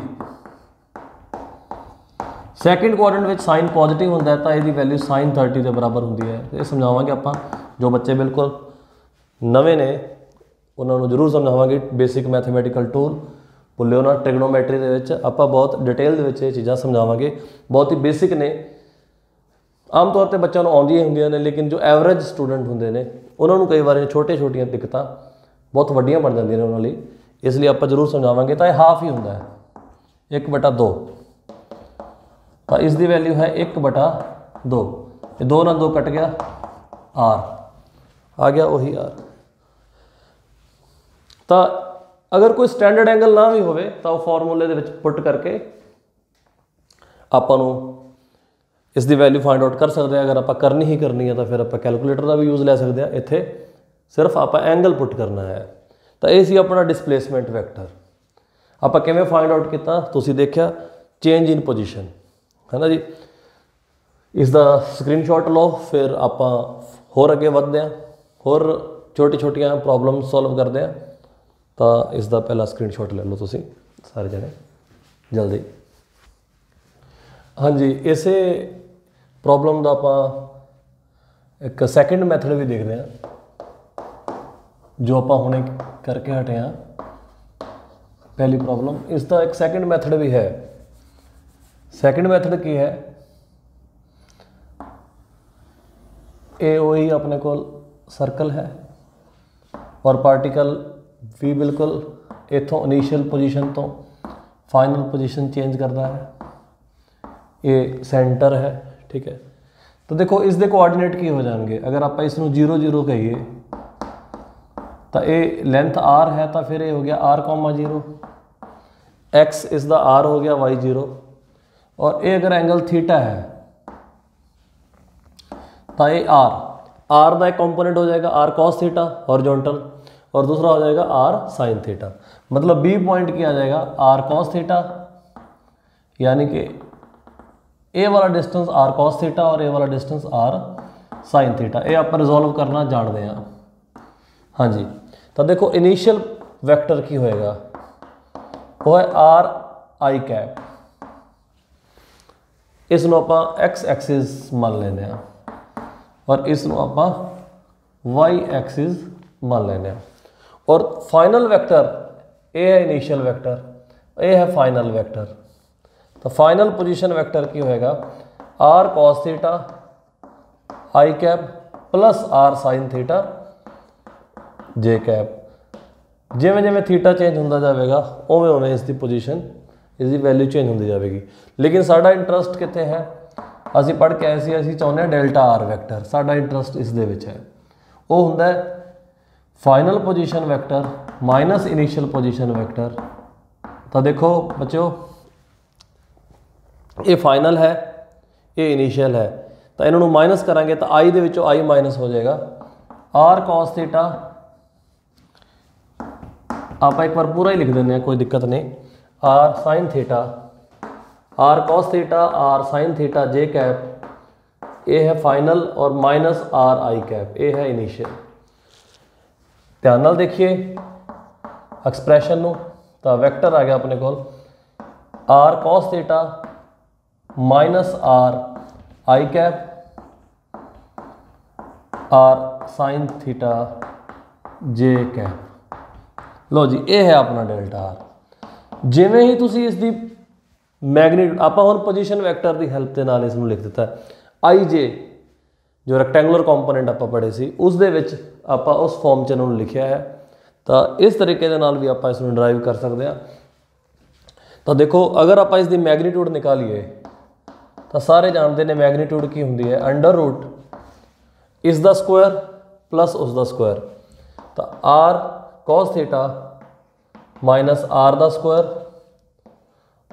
सैकेंड क्वाड्रेंट में साइन पॉजिटिव होंगे तो यदी वैल्यू साइन 30 के बराबर होंगी है। तो ये समझावांगे आप, जो बच्चे बिल्कुल नवे ने उन्होंने जरूर समझावांगे। बेसिक मैथमेटिकल टूल भुल्यो ना, ट्रिग्नोमैट्री के आप बहुत डिटेल ये चीज़ां समझावांगे, बहुत ही बेसिक ने। आम तौर पर बच्चों को आउंदियां होंदियां ने, लेकिन जो एवरेज स्टूडेंट होंदे ने उन्होंने कई बार छोटे छोटियां दिक्कतां बहुत वड्डियां बन जांदियां ने उन्होंने, इसलिए आप जरूर समझावांगे। तो यह हाफ ही होंदा है, 1/2, तो इसकी वैल्यू है 1/2। ये 2 ਨਾਲ 2 कट गया, आर आ गया वही आर। तो अगर कोई स्टैंडर्ड एंगल ना भी होवे तो फॉर्मूले दे विच पुट करके आपां नूं इसकी वैल्यू फाइंड आउट कर सकते हैं। अगर आप करनी ही करनी है तो फिर आप कैलकुलेटर का भी यूज़ ले सकते हैं। इत्थे सिर्फ आप एंगल पुट करना है। तो ये सी अपना डिस्प्लेसमेंट वैक्टर। आप किवें फाइंड आउट किया, तुसीं देखिया, चेंज इन पोजीशन है ना जी। इसका स्क्रीनशॉट लो, फिर आप होर अगे बढ़ते हैं, होर छोटी छोटियां प्रॉब्लम सॉल्व करते हैं। तो इसका पहला स्क्रीनशॉट ले लो तुसीं सारे जने जल्दी। हाँ जी इसे प्रॉब्लम का आप एक सैकेंड मैथड भी देखते हैं, जो आप हुणे करके हटे हैं पहली प्रॉब्लम। इसका एक सैकेंड मैथड भी है। सैकेंड मैथड की है, ए ओ ही अपने को सर्कल है और पार्टिकल भी बिल्कुल इथों इनिशियल पोजीशन तो फाइनल पोजीशन चेंज करता है। ये सेंटर है, ठीक है। तो देखो इसके कोआर्डिनेट की हो जाएंगे। अगर आप इसनों 0 0 कहिए तो ये लेंथ आर है, तो फिर ये हो गया r,0, एक्स इसका आर हो गया y0, और ये अगर एंगल थीटा है तो ये आर का एक कंपोनेंट हो जाएगा r cos थीटा हॉरिजॉन्टल, और दूसरा हो जाएगा r sin थीटा। मतलब बी पॉइंट क्या आ जाएगा r cos थीटा, यानी कि ए वाला डिस्टेंस r cos थीटा और ए वाला डिस्टेंस r sin थीटा। ये आप रिजोल्व करना जानते हैं। हाँ जी तो देखो इनिशियल वेक्टर की होएगा, वो है r i कैप। इसनों आप एक्स एक्सिस मान लेने हैं और इसनों आप वाई एक्सिस मान लेने हैं। और फाइनल वेक्टर ए है इनिशियल वेक्टर, ए है फाइनल वेक्टर। तो फाइनल पोजीशन वेक्टर की होएगा r cos theta i cap plus r sin theta j cap. जिमें जिमें थीटा चेंज होता जाएगा उवें उवें इसकी पोजीशन, इसकी वैल्यू चेंज होती जाएगी। लेकिन साडा इंटरस्ट कितने है, असी पढ़ के आए असी चाहते हैं डेल्टा आर वैक्टर। साडा इंटरस्ट इस दे विच है, वो हुंदा है final position vector minus initial position vector. तो देखो बच्चों ये फाइनल है, ये इनिशियल है, तो इन्हों माइनस करांगे तो आई दे विचों आई माइनस हो जाएगा। आर कॉस थीटा आप एक बार पूरा ही लिख देंगे, कोई दिक्कत नहीं। R sine theta, R cos theta, R sine theta J cap, ये है फाइनल, और माइनस आर आई कैप, ये है इनिशियल। ध्यान नाल देखिए एक्सप्रैशन नूं, तो वैक्टर आ गया अपने को R cos theta minus R I cap, R sine theta J cap. लो जी, ये है अपना डेल्टा आर। जिमें ही तुसी इसकी मैग्नीट्यूड आप हुण पोजीशन वैक्टर की हेल्प के नाल इसनूं लिख दिता है। आई जे जो रैक्टेंगुलर कंपोनेंट आप पढ़े सी उस दे विच आप उस फॉर्म च इन्होंने लिखिया है, तो इस तरीके दे नाल भी आप इसनूं ड्राइव कर सकते हैं। तो देखो अगर आप इसकी मैग्नीट्यूड निकालीए तो सारे जानते हैं मैग्नीट्यूड की होंगी है अंडर रूट इस दा स्क्वायर प्लस उस दा स्क्वायर। तो R cos theta minus R दा स्क्वायर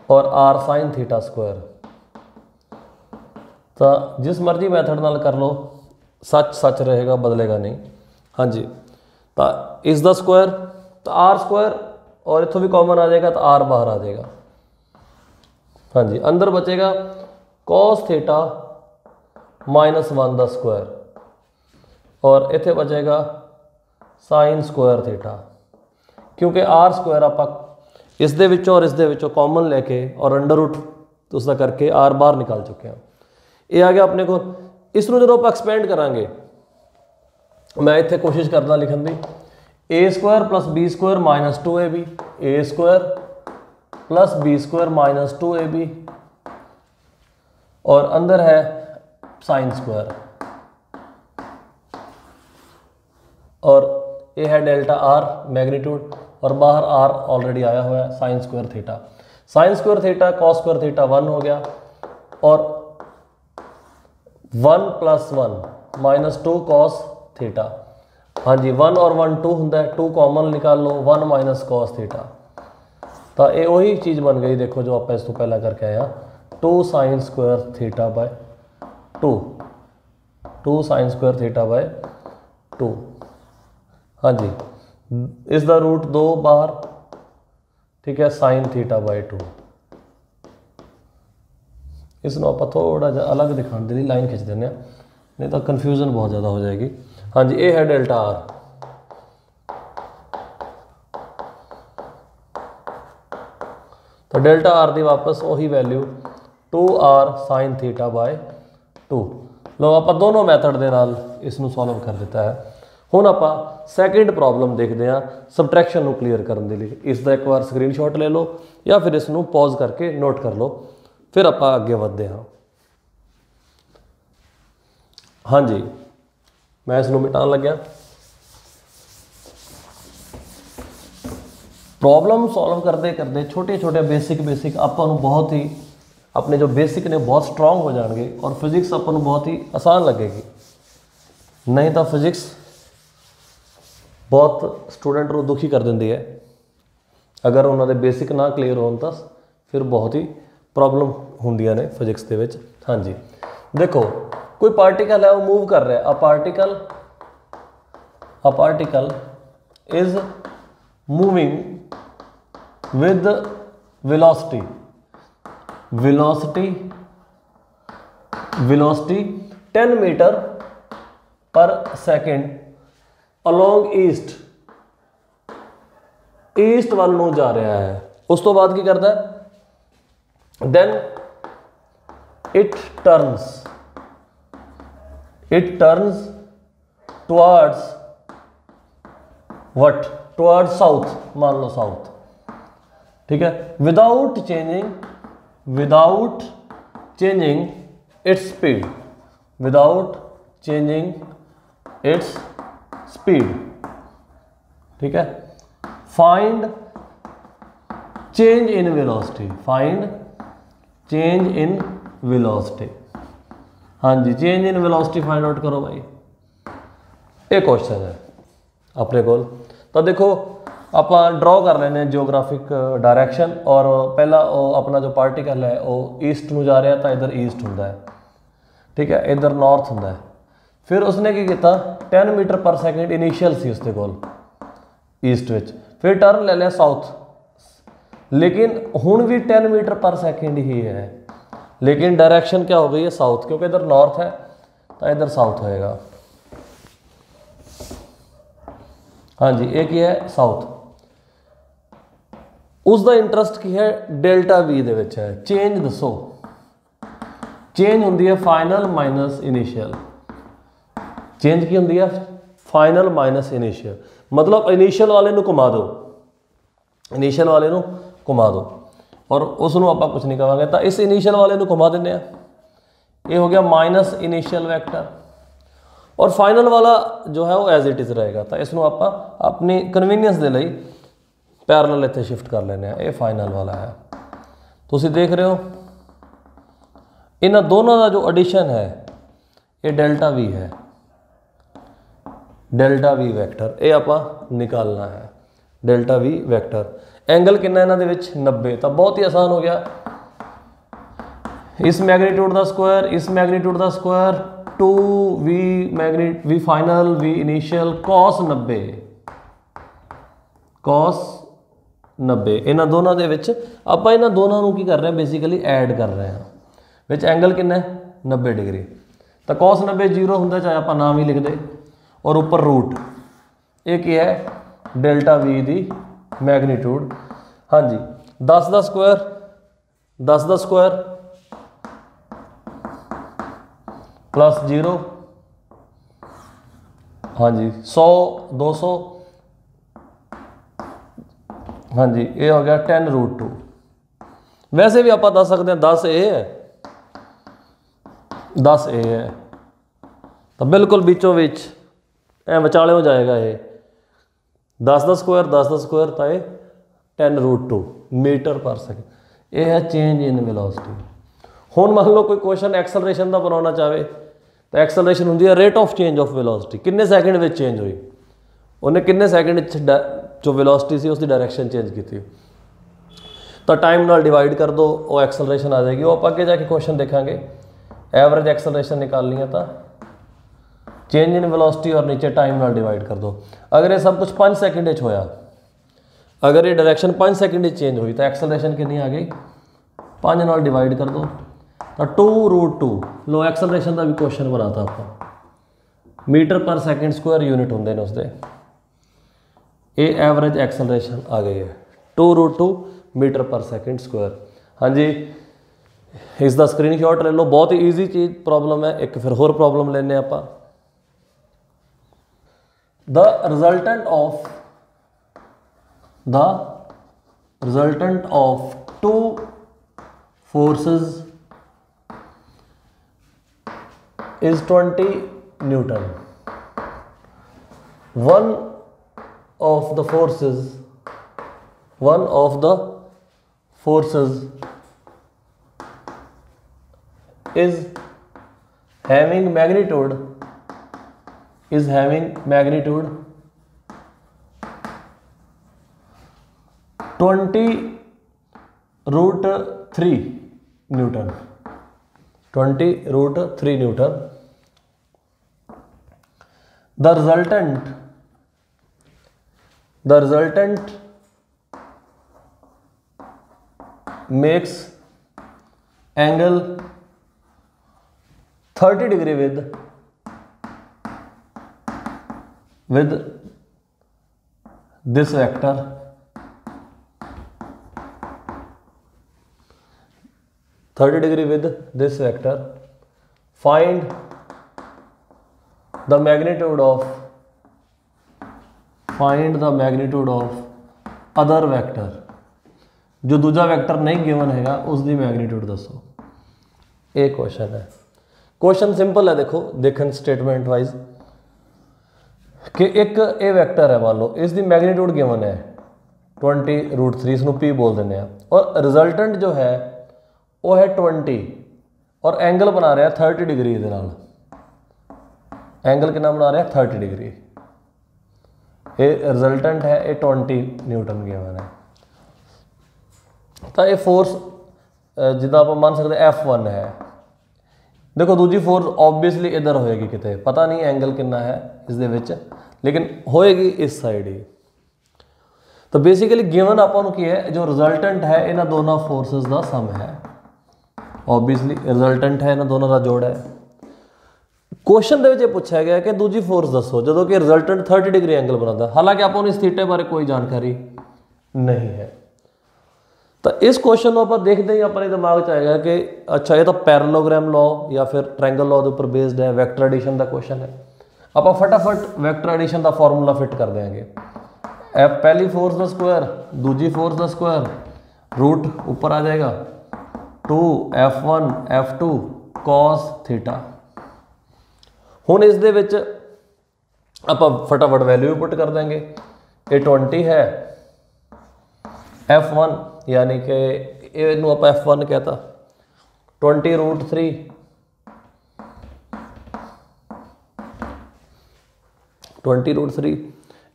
और आर साइन थीटा स्क्वायर। तो जिस मर्जी मैथड नाल कर लो, सच सच रहेगा, बदलेगा नहीं। हाँ जी, तो इस दा स्क्वायर, तो आर स्क्वायर और इतों भी कॉमन आ जाएगा, तो आर बाहर आ जाएगा। हाँ जी, अंदर बचेगा कॉस थीटा माइनस 1 दा स्क्वायर और इत्थे बचेगा साइन स्क्वायर थीटा, क्योंकि आर स्क्वायर आप इस दे विचों और इस दे विचों कॉमन लेके और अंडर रूट उसका करके आर बाहर निकाल चुके हैं। ये आ गया अपने को। इसनों जो आप एक्सपेंड करांगे, मैं इत्थे कोशिश करना लिखन दी, A square plus B square minus 2ab, A square plus B square minus 2ab और अंदर है साइन स्क्वायर, और ये है डेल्टा आर मैग्नीट्यूड, और बाहर आर ऑलरेडी आया हुआ है sine square theta. Sine square theta cos square theta 1 हो गया, और 1 प्लस 1 माइनस 2 कॉस थीटा। हाँ जी, 1 और 1 2 होंगे, 2 कॉमन निकाल लो, 1 माइनस कॉस थीटा। तो ये वही चीज़ बन गई, देखो जो आप इस तो पहला करके आया, 2 sine square theta by 2 sine square theta by 2। हाँ जी, इसका रूट 2 बाहर, ठीक है, साइन थीटा बाय 2। इसनों आप थोड़ा जा अलग दिखाने के लिए लाइन खिंच दें, नहीं तो कन्फ्यूजन बहुत ज़्यादा हो जाएगी। हाँ जी, ये है डेल्टा आर। तो डेल्टा आर की वापस वही value 2r sine theta by 2। लो आप दोनों मैथड के नाल इसनों सॉल्व कर दिता है। हुण आप सैकेंड प्रॉब्लम देखते हैं सबट्रैक्शन को क्लीयर करने के लिए। इसका एक बार स्क्रीनशॉट ले लो या फिर इसनों पॉज करके नोट कर लो, फिर आप अगे बढ़ते हैं। हाँ जी, मैं इसनों मिटान लग्या। प्रॉब्लम सॉल्व करते करते छोटे छोटे बेसिक आपको बहुत ही अपने जो बेसिक ने बहुत स्ट्रॉन्ग हो जाएंगे और फिजिक्स आपको बहुत ही आसान लगेगी। नहीं तो फिजिक्स बहुत स्टूडेंट को दुखी कर देंदी है, अगर उन्होंने बेसिक ना क्लीयर हो तो फिर बहुत ही प्रॉब्लम होंदियां ने फिजिक्स के विच। हाँ जी, देखो कोई पार्टिकल है वो मूव कर रहा है, a particle is moving with velocity 10 metre per second along east वाल नूं जा रहा है। उस तो बाद की करता है, then it turns towards south, मान लो साउथ, ठीक है, विदाउट चेंजिंग इट्स स्पीड, ठीक है। फाइंड चेंज इन वेलोसिटी, हाँ जी, change in velocity find out करो भाई। ये क्वेश्चन है अपने को। तो देखो आप ड्रॉ कर लेने जियोग्राफिक डायरैक्शन, और पहला अपना जो पार्टिकल है वो ईस्ट में जा रहा है, तो इधर ईस्ट होंगे, ठीक है, इधर नॉर्थ ਹੁੰਦਾ है। फिर उसने की किया 10 मीटर पर सेकंड इनिशियल सी उसके कोल ईस्ट विच, फिर टर्न ले लिया साउथ, लेकिन हुण भी 10 मीटर पर सेकंड ही है, लेकिन डायरेक्शन क्या हो गई है साउथ, क्योंकि इधर नॉर्थ है तो इधर साउथ होएगा। हाँ जी, एक ही है साउथ। उसका इंटरस्ट की है डेल्टा वी दे विच है। चेंज दसो, चेंज होंगी है फाइनल माइनस इनिशियल। चेंज की होंगी है फाइनल माइनस इनिशियल, मतलब इनिशियल वाले नू घुमा दो, इनिशियल वाले नू घुमा दो और उसनों आप कुछ नहीं कहांगे, तो इस इनिशियल वाले नू घुमा देने, ये हो गया माइनस इनिशियल वैक्टर, और फाइनल वाला जो है वो एज इट इज़ रहेगा। तो इसनों आप अपनी कन्वीनियंस के लिए पैरेलल इत्थे शिफ्ट कर लेने, ये फाइनल वाला है। तुसी देख रहे हो इन्हां दोनों का जो एडिशन है ये डेल्टा वी है, डेल्टा वी वैक्टर, ये आप निकालना है डेल्टा वी वैक्टर। एंगल कितना इन्हां दे विच 90, तो बहुत ही आसान हो गया। इस मैग्नीट्यूड का स्क्वायर, इस मैग्नीट्यूड का square, 2 V final V initial cos 90, cos 90। इन्हां दोनों के विच आप इन्हां दोनों नूं की कर रहे हैं, बेसिकली ऐड कर रहे हैं। विच एंगल कितना है 90 डिग्री, तो कॉस 90 जीरो होंगे, चाहे आप नाम ही लिख दे, और ऊपर रूट, एक ही है डेल्टा वी दी मैग्नीट्यूड। हाँ जी, 10 का स्क्वायर, 10 का स्क्वायर प्लस 0, हाँ जी 100 200, हाँ जी ये हो गया 10√2। वैसे भी आप दस सकते हैं 10 ए है, 10 ए है, तो बिल्कुल बीचों बीच ए विचाले हो जाएगा। ये 10 का स्क्वायर, 10 का स्क्वायर, तो ये 10√2 मीटर पर सेकंड, ये है चेंज इन वेलोसिटी। हुण मान लो कोई क्वेश्चन एक्सलरेशन का बनाना चाहे, तो एक्सलरेशन होंगी है rate of change of velocity, किन्ने सैकेंड में चेंज हुई, उन्हें किन्ने सैकेंड जो वेलोसिटी सी उसकी डायरेक्शन चेंज की थी, तो टाइम नाल डिवाइड कर दो, वो एक्सलरेशन आ जाएगी। वो आप आगे जाके क्वेश्चन देखेंगे, एवरेज एक्सलरेशन निकालनी है तो चेंज इन वेलोसिटी और नीचे टाइम नाल डिवाइड कर दो। अगर ये सब कुछ 5 सेकंड होया, अगर ये डायरेक्शन 5 सेकंड चेंज हुई, तो एक्सलरेशन कितनी आ गई, 5 नाल डिवाइड कर दो, तो 2√2। लो एक्सलरेशन का भी क्वेश्चन बनाता आप, मीटर पर सेकंड स्क्वायर यूनिट होंगे ने उसके, ये एवरेज एक्सलरेशन आ गई है 2√2 मीटर पर सेकंड स्क्वायर। हाँ जी, इसका स्क्रीनशॉट ले लो, बहुत ही ईजी चीज़ प्रॉब्लम है। एक फिर होर प्रॉब्लम लेने आप, the resultant of two forces is 20 Newton. One of the forces is having magnitude 20√3 Newton. 20√3 Newton. The resultant makes angle 30 degree with this vector, find the magnitude of other vector। जो दूजा vector नहीं given हैगा उसकी magnitude दसो। ये question है। Question simple है, देखो देखन स्टेटमेंट वाइज कि एक ए वैक्टर है, मान लो इसकी मैग्नीट्यूड गिवन है 20√3, इसनों पी बोल देने हैं, और रिजल्टेंट जो है वो है 20 और एंगल बना रहा है 30 डिग्री के नाल। एंगल कितना बना रहा है 30 डिग्री। ये रिजल्टेंट है, ये 20 न्यूटन गिवन है। तो ये फोर्स जिदा आप मान सकते F1 है, देखो दूजी फोर्स ऑब्वियसली इधर होएगी किते, पता नहीं एंगल कितना है इस दे विच, लेकिन होएगी इस साइड ही। तो बेसिकली गिवन अपन की है जो रिजल्टेंट है इन्हां दोनों फोर्सेस का सम है, ऑब्वियसली रिजल्टेंट है इन्हां दोनों का जोड़ है। क्वेश्चन दे विच पूछा गया कि दूजी फोर्स दसो जो कि रिजल्टेंट 30 डिग्री एंगल बनाता, हालांकि आपको इस थीटे बारे कोई जानकारी नहीं है। तो इस क्वेश्चन को आप देखते ही अपने दिमाग च आएगा कि अच्छा ये तो पैरेललोग्राम लॉ या फिर ट्रायंगल लॉ के ऊपर बेस्ड है, वेक्टर एडिशन का क्वेश्चन है। आप फटाफट वेक्टर एडिशन का फॉर्मूला फिट कर देंगे। एफ पहली फोर्स का स्क्वायर दूजी फोर्स का स्क्वायर रूट ऊपर आ जाएगा 2f1 f2 cos थीटा। हुण इस दे विच आप फटाफट वैल्यू पुट कर देंगे। ये 20 है f1 यानी कि इनू आप f1 कहता 20√3 20√3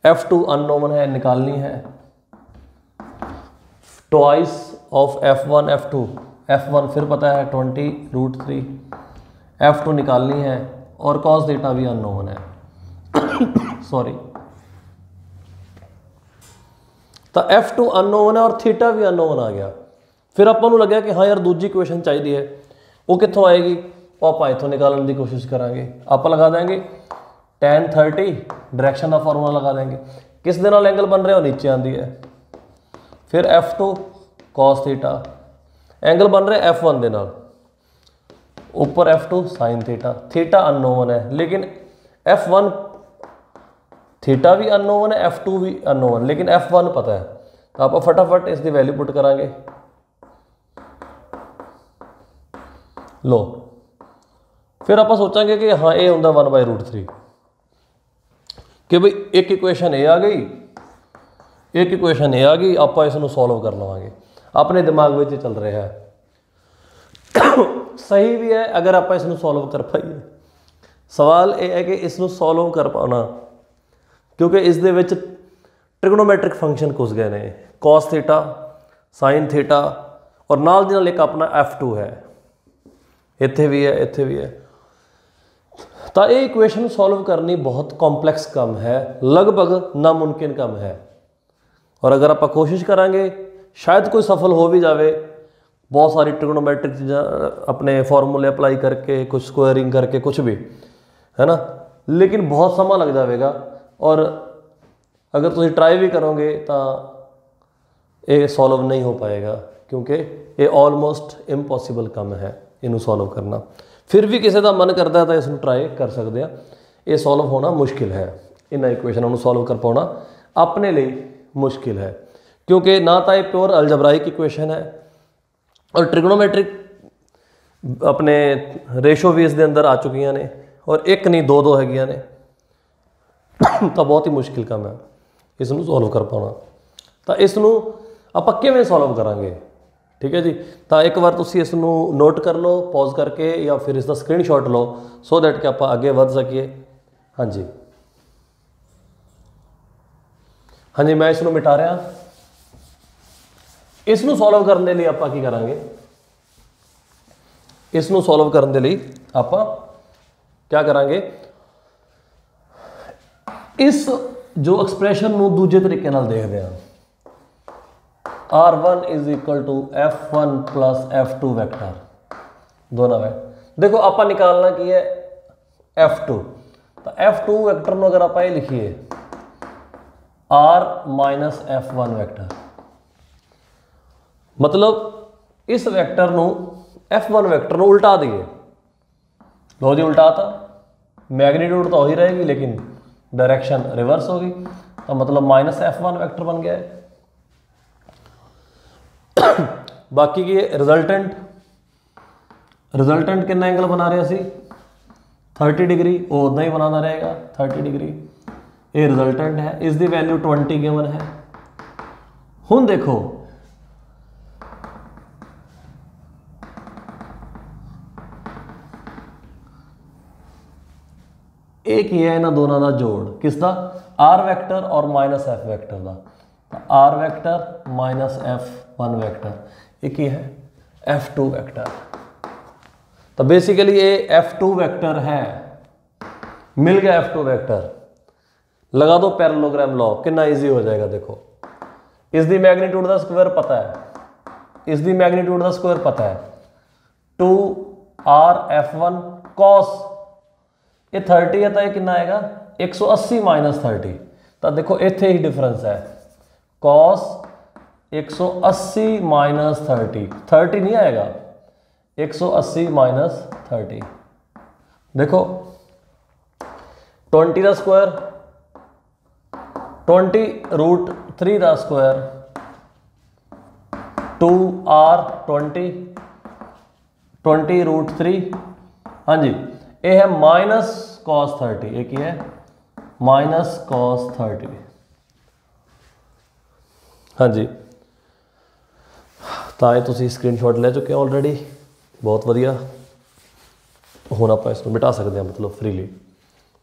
f2 अननोन है, निकालनी है twice of f1 f2 f1 फिर पता है 20√3 f2 निकालनी है और cos थीटा भी अननोन है सॉरी। तो f2 अननोन है और थीटा भी अननोन आ गया। फिर अपन को लगे कि हाँ यार दूजी इक्वेशन चाहिए है, वो कितों आएगी, वो आप इतों निकालने की कोशिश करांगे। आप लगा देंगे tan 30 डायरेक्शन का फॉर्मूला लगा देंगे, किस दे नाल एंगल बन रहा है वो नीचे आती है। फिर f2 cos थीटा एंगल बन रहा है f1 दे नाल, ऊपर f2 sin theta, theta unknown है लेकिन f1 थीटा भी अननोन है f2 भी अननोन, लेकिन f1 पता है। तो आप फटाफट इसकी वैल्यू पुट करांगे। लो फिर आप सोचांगे कि हाँ ये होंदा 1/√3 कि भाई एक इक्वेशन ये आ गई एक इक्वेशन ये आ गई, आप इसनू सॉल्व कर लवांगे। अपने दिमाग में चल रहा है सही भी है अगर आप इसनू सॉल्व कर पाइए। सवाल ये है कि इसनू सॉल्व कर पाना, क्योंकि इस दे विच ट्रिग्नोमेट्रिक फंक्शन घुस गए ने, cos थीटा sin थीटा और नाल दी नाल एक अपना f2 है, इत्थे भी है इत्थे भी है। तो ये इक्वेशन सॉल्व करनी बहुत कॉम्पलैक्स काम है, लगभग नामुमकिन काम है। और अगर आप कोशिश करांगे शायद कोई सफल हो भी जाए, बहुत सारी ट्रिग्नोमेट्रिक चीज़ा अपने फॉर्मूले अप्लाई करके कुछ स्क्वायरिंग करके कुछ भी है ना, लेकिन बहुत समा लग जाएगा। और अगर तुम ट्राई भी करोगे तो ये सॉल्व नहीं हो पाएगा, क्योंकि ये ऑलमोस्ट इम्पॉसिबल काम है इनू सॉल्व करना। फिर भी किसी का मन करता है तो इसमें ट्राई कर सकते हैं, ये सॉल्व होना मुश्किल है। इन्होंने इक्वेशनों सॉल्व कर पाना अपने लिए मुश्किल है, क्योंकि ना तो ये प्योर अलजबराइक इक्वेशन है और ट्रिग्नोमेट्रिक अपने रेशो भी इसके अंदर आ चुकी ने, और एक नहीं दो दो हैगियां ने। तो बहुत ही मुश्किल काम है इसनू सॉल्व कर पाना। तो इसनू आप किवें सॉल्व करांगे, ठीक है जी। तो एक बार तुसी इसनू नोट कर लो पॉज करके, या फिर इसका स्क्रीनशॉट लो सो दैट कि आप आगे बढ़ सकिए। हाँ जी हाँ जी, मैं इसनू मिटा रहा। इसनू सॉल्व करने लिए आप की करांगे, इसनू सॉल्व करने लिए आप क्या करांगे, इस जो एक्सप्रैशन नू दूजे तरीके नाल देखते हैं। R1 = F1 + F2 वैक्टर दोनों है। देखो आप निकालना की है F2, तो F2 वैक्टर में अगर आप ये लिखिए R - F1 वैक्टर, मतलब इस वैक्टर नू F1 वैक्टर नू उल्टा दिए। लो जी उल्टाता, मैग्नीट्यूड तो ही रहेगी लेकिन डायरेक्शन रिवर्स होगी, तो मतलब -F1 वैक्टर बन गया है। बाकी की रिजल्टेंट कितना एंगल बना रहा सी 30 डिग्री, वो उतना ही बनाना रहेगा 30 डिग्री। ये रिजल्टेंट है, इसकी वैल्यू 20 गिवन है। हुण देखो एक ही है इन्होंने दोनों का जोड़, किसका R वैक्टर और -F वैक्टर का। R वैक्टर -F1 वैक्टर एक ही है F2 वैक्टर। तो बेसिकली ये F2 वेक्टर है, मिल गया F2 वेक्टर। लगा दो पैरेललोग्राम लॉ, कितना इजी हो जाएगा। देखो is the magnitude the square पता है, is the magnitude the square पता है, 2RF1 cos ये 30 है तो ये कितना आएगा 180 माइनस 30। तो देखो इत्थे ही डिफरेंस है, cos 180 माइनस 30 नहीं आएगा, 180 माइनस 30। देखो 20 का स्क्वायर 20√3 का स्क्वायर 2R 20√3। हाँ जी, ये है माइनस cos 30, एक ही है माइनस cos 30। हाँ जी, ਤਾਂ ਇਹ ਤੁਸੀਂ ਸਕਰੀਨਸ਼ਾਟ ਲੈ ਚੁੱਕੇ ਹੋ ਆਲਰੇਡੀ, ਬਹੁਤ ਵਧੀਆ। ਹੁਣ ਆਪਾਂ ਇਸ ਨੂੰ ਮਿਟਾ ਸਕਦੇ ਹਾਂ ਮਤਲਬ ਫ੍ਰੀਲੀ।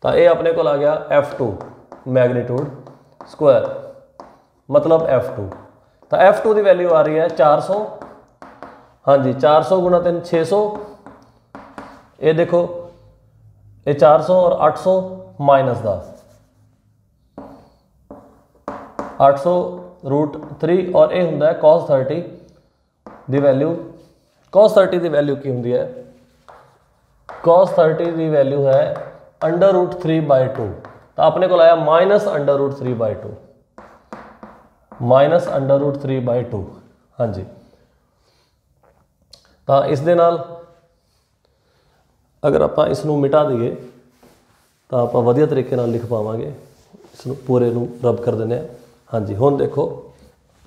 ਤਾਂ ਇਹ ਆਪਣੇ ਕੋਲ ਆ ਗਿਆ F2 ਮੈਗਨੀਟਿਊਡ ਸਕੁਆਇਰ, मतलब F2। तो F2 की वैल्यू आ रही है 400। हाँ जी, 400 गुणा 3 600। ये देखो ये 400 और 800 माइनस 10, 800√3 और ये होंगे cos 30 की वैल्यू। cos 30 की वैल्यू की होंगी है, cos 30 की वैल्यू है √3/2। तो अपने को आया माइनस √3/2, माइनस √3/2। हाँ जी, तो इस दे नाल अगर आप इसनों मिटा दीए तो आप वधिया तरीके नाल लिख पावांगे। इसनों पूरे नूं रब कर देने। हाँ जी, हुण देखो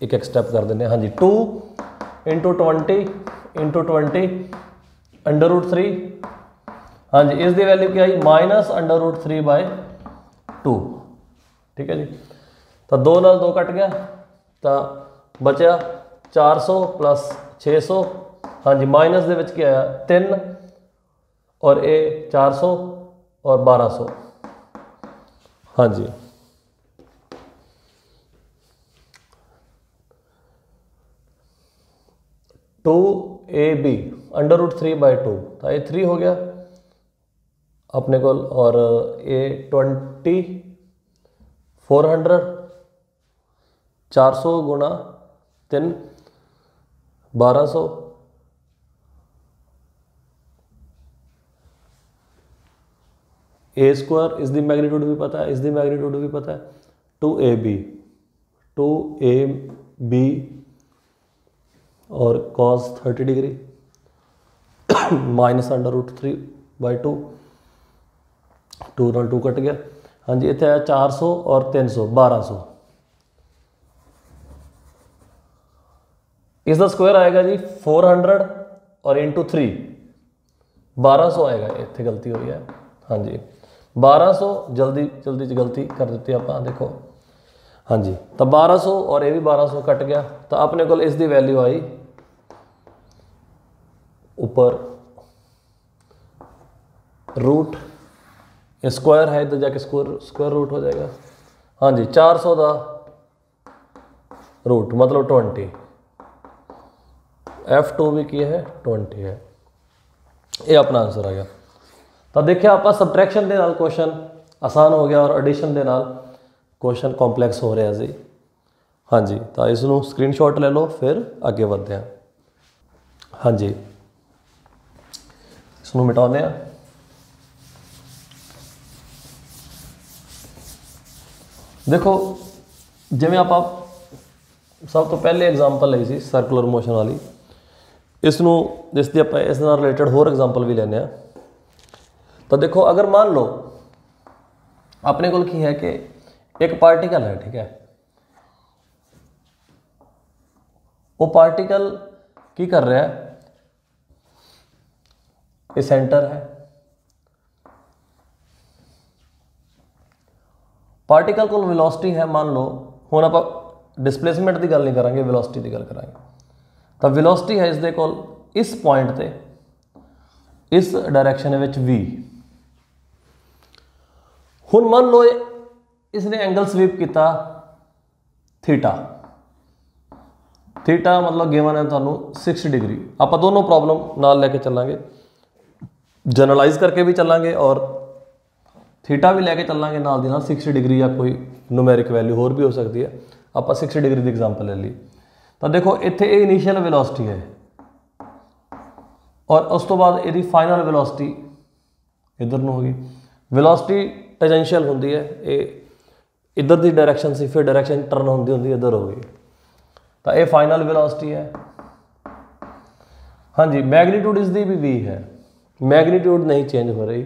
एक एक स्टैप कर देने। हाँ जी, 2 × 20 × 20 √3। हाँ जी, इस दी वैल्यू क्या आई माइनस √3/2। ठीक है जी, तो 2 नाल 2 कट गया तो बचा 400 + 600। हाँ जी, माइनस दे विच क्या आया 3 और ये 400 और 1200। हाँ जी, टू AB √3/2, तो ये 3 हो गया अपने को। और ये 20 400 400 गुणा 3 1200। ए स्क्वायर इस दी मैग्नीट्यूड भी पता है, इस दी मैग्नीट्यूड भी पता है, 2AB और cos 30 डिग्री माइनस √3/2, 2 नाल 2 कट गया। हाँ जी, इतने आया 400 और 300 1200। इसका स्क्वायर आएगा जी 400 और इंटू 3 1200 आएगा। इतने गलती हुई है। हाँ जी, 1200 जल्दी गलती कर देती आप, देखो। हाँ जी, तो 1200 और ये भी 1200 कट गया, तो अपने को इसकी वैल्यू आई ऊपर रूट, स्क्वायर है तो जाके स्क्वायर रूट हो जाएगा। हाँ जी, 400 का रूट मतलब 20। F2 भी की है 20 है, ये अपना आंसर आ गया। तो देखिए आप सबट्रैक्शन के नाल क्वेश्चन आसान हो गया और एडिशन के नाल क्वेश्चन कॉम्पलैक्स हो रहा जी। हाँ जी, तो इसनों स्क्रीनशॉट ले लो फिर आगे बढ़ते हैं। हाँ जी, इसनों मिटाने हैं। देखो जिवें आप सब तो पहले एग्जाम्पल ली सी सर्कुलर मोशन वाली, इसनों जिसकी आप इस नाल रिलेटेड होर एग्जाम्पल भी लेने। तो देखो अगर मान लो अपने को की है कि एक पार्टिकल है, ठीक है, वो पार्टिकल की कर रहा है, ये सेंटर है, पार्टिकल को वेलोसिटी है मान लो। हुण आप डिस्प्लेसमेंट की गल नहीं करांगे, वेलोसिटी की गल करांगे। तो वेलोसिटी है इसके कोल इस पॉइंट पे, इस डायरैक्शन में v। हुण मान लो इसने एंगल स्वीप किया थीटा, थीटा मतलब गिवन है तुहानू 60 डिग्री। आप दोनों प्रॉब्लम नाल लेके चलांगे। जनरलाइज करके भी चलांगे और थीटा भी लैके चलांगे नाल दी नाल 60 डिग्री या कोई न्यूमेरिक वैल्यू होर भी हो सकती है। आप 60 डिग्री की एग्जाम्पल ले ली तो देखो इत्थे ये इनिशियल वेलोसिटी है और उस तो बाद यदि फाइनल वेलोसिटी इधर ਨੂੰ होगी। वेलोसिटी टेंजेंशियल होंदी है, ये इधर की डायरैक्शन से फिर डायरैक्शन टर्न होंदी होंदी इधर हो गई तो ये फाइनल वेलोसिटी है। हाँ जी, मैगनीट्यूड इसकी भी वी है, मैगनीट्यूड नहीं चेंज हो रही।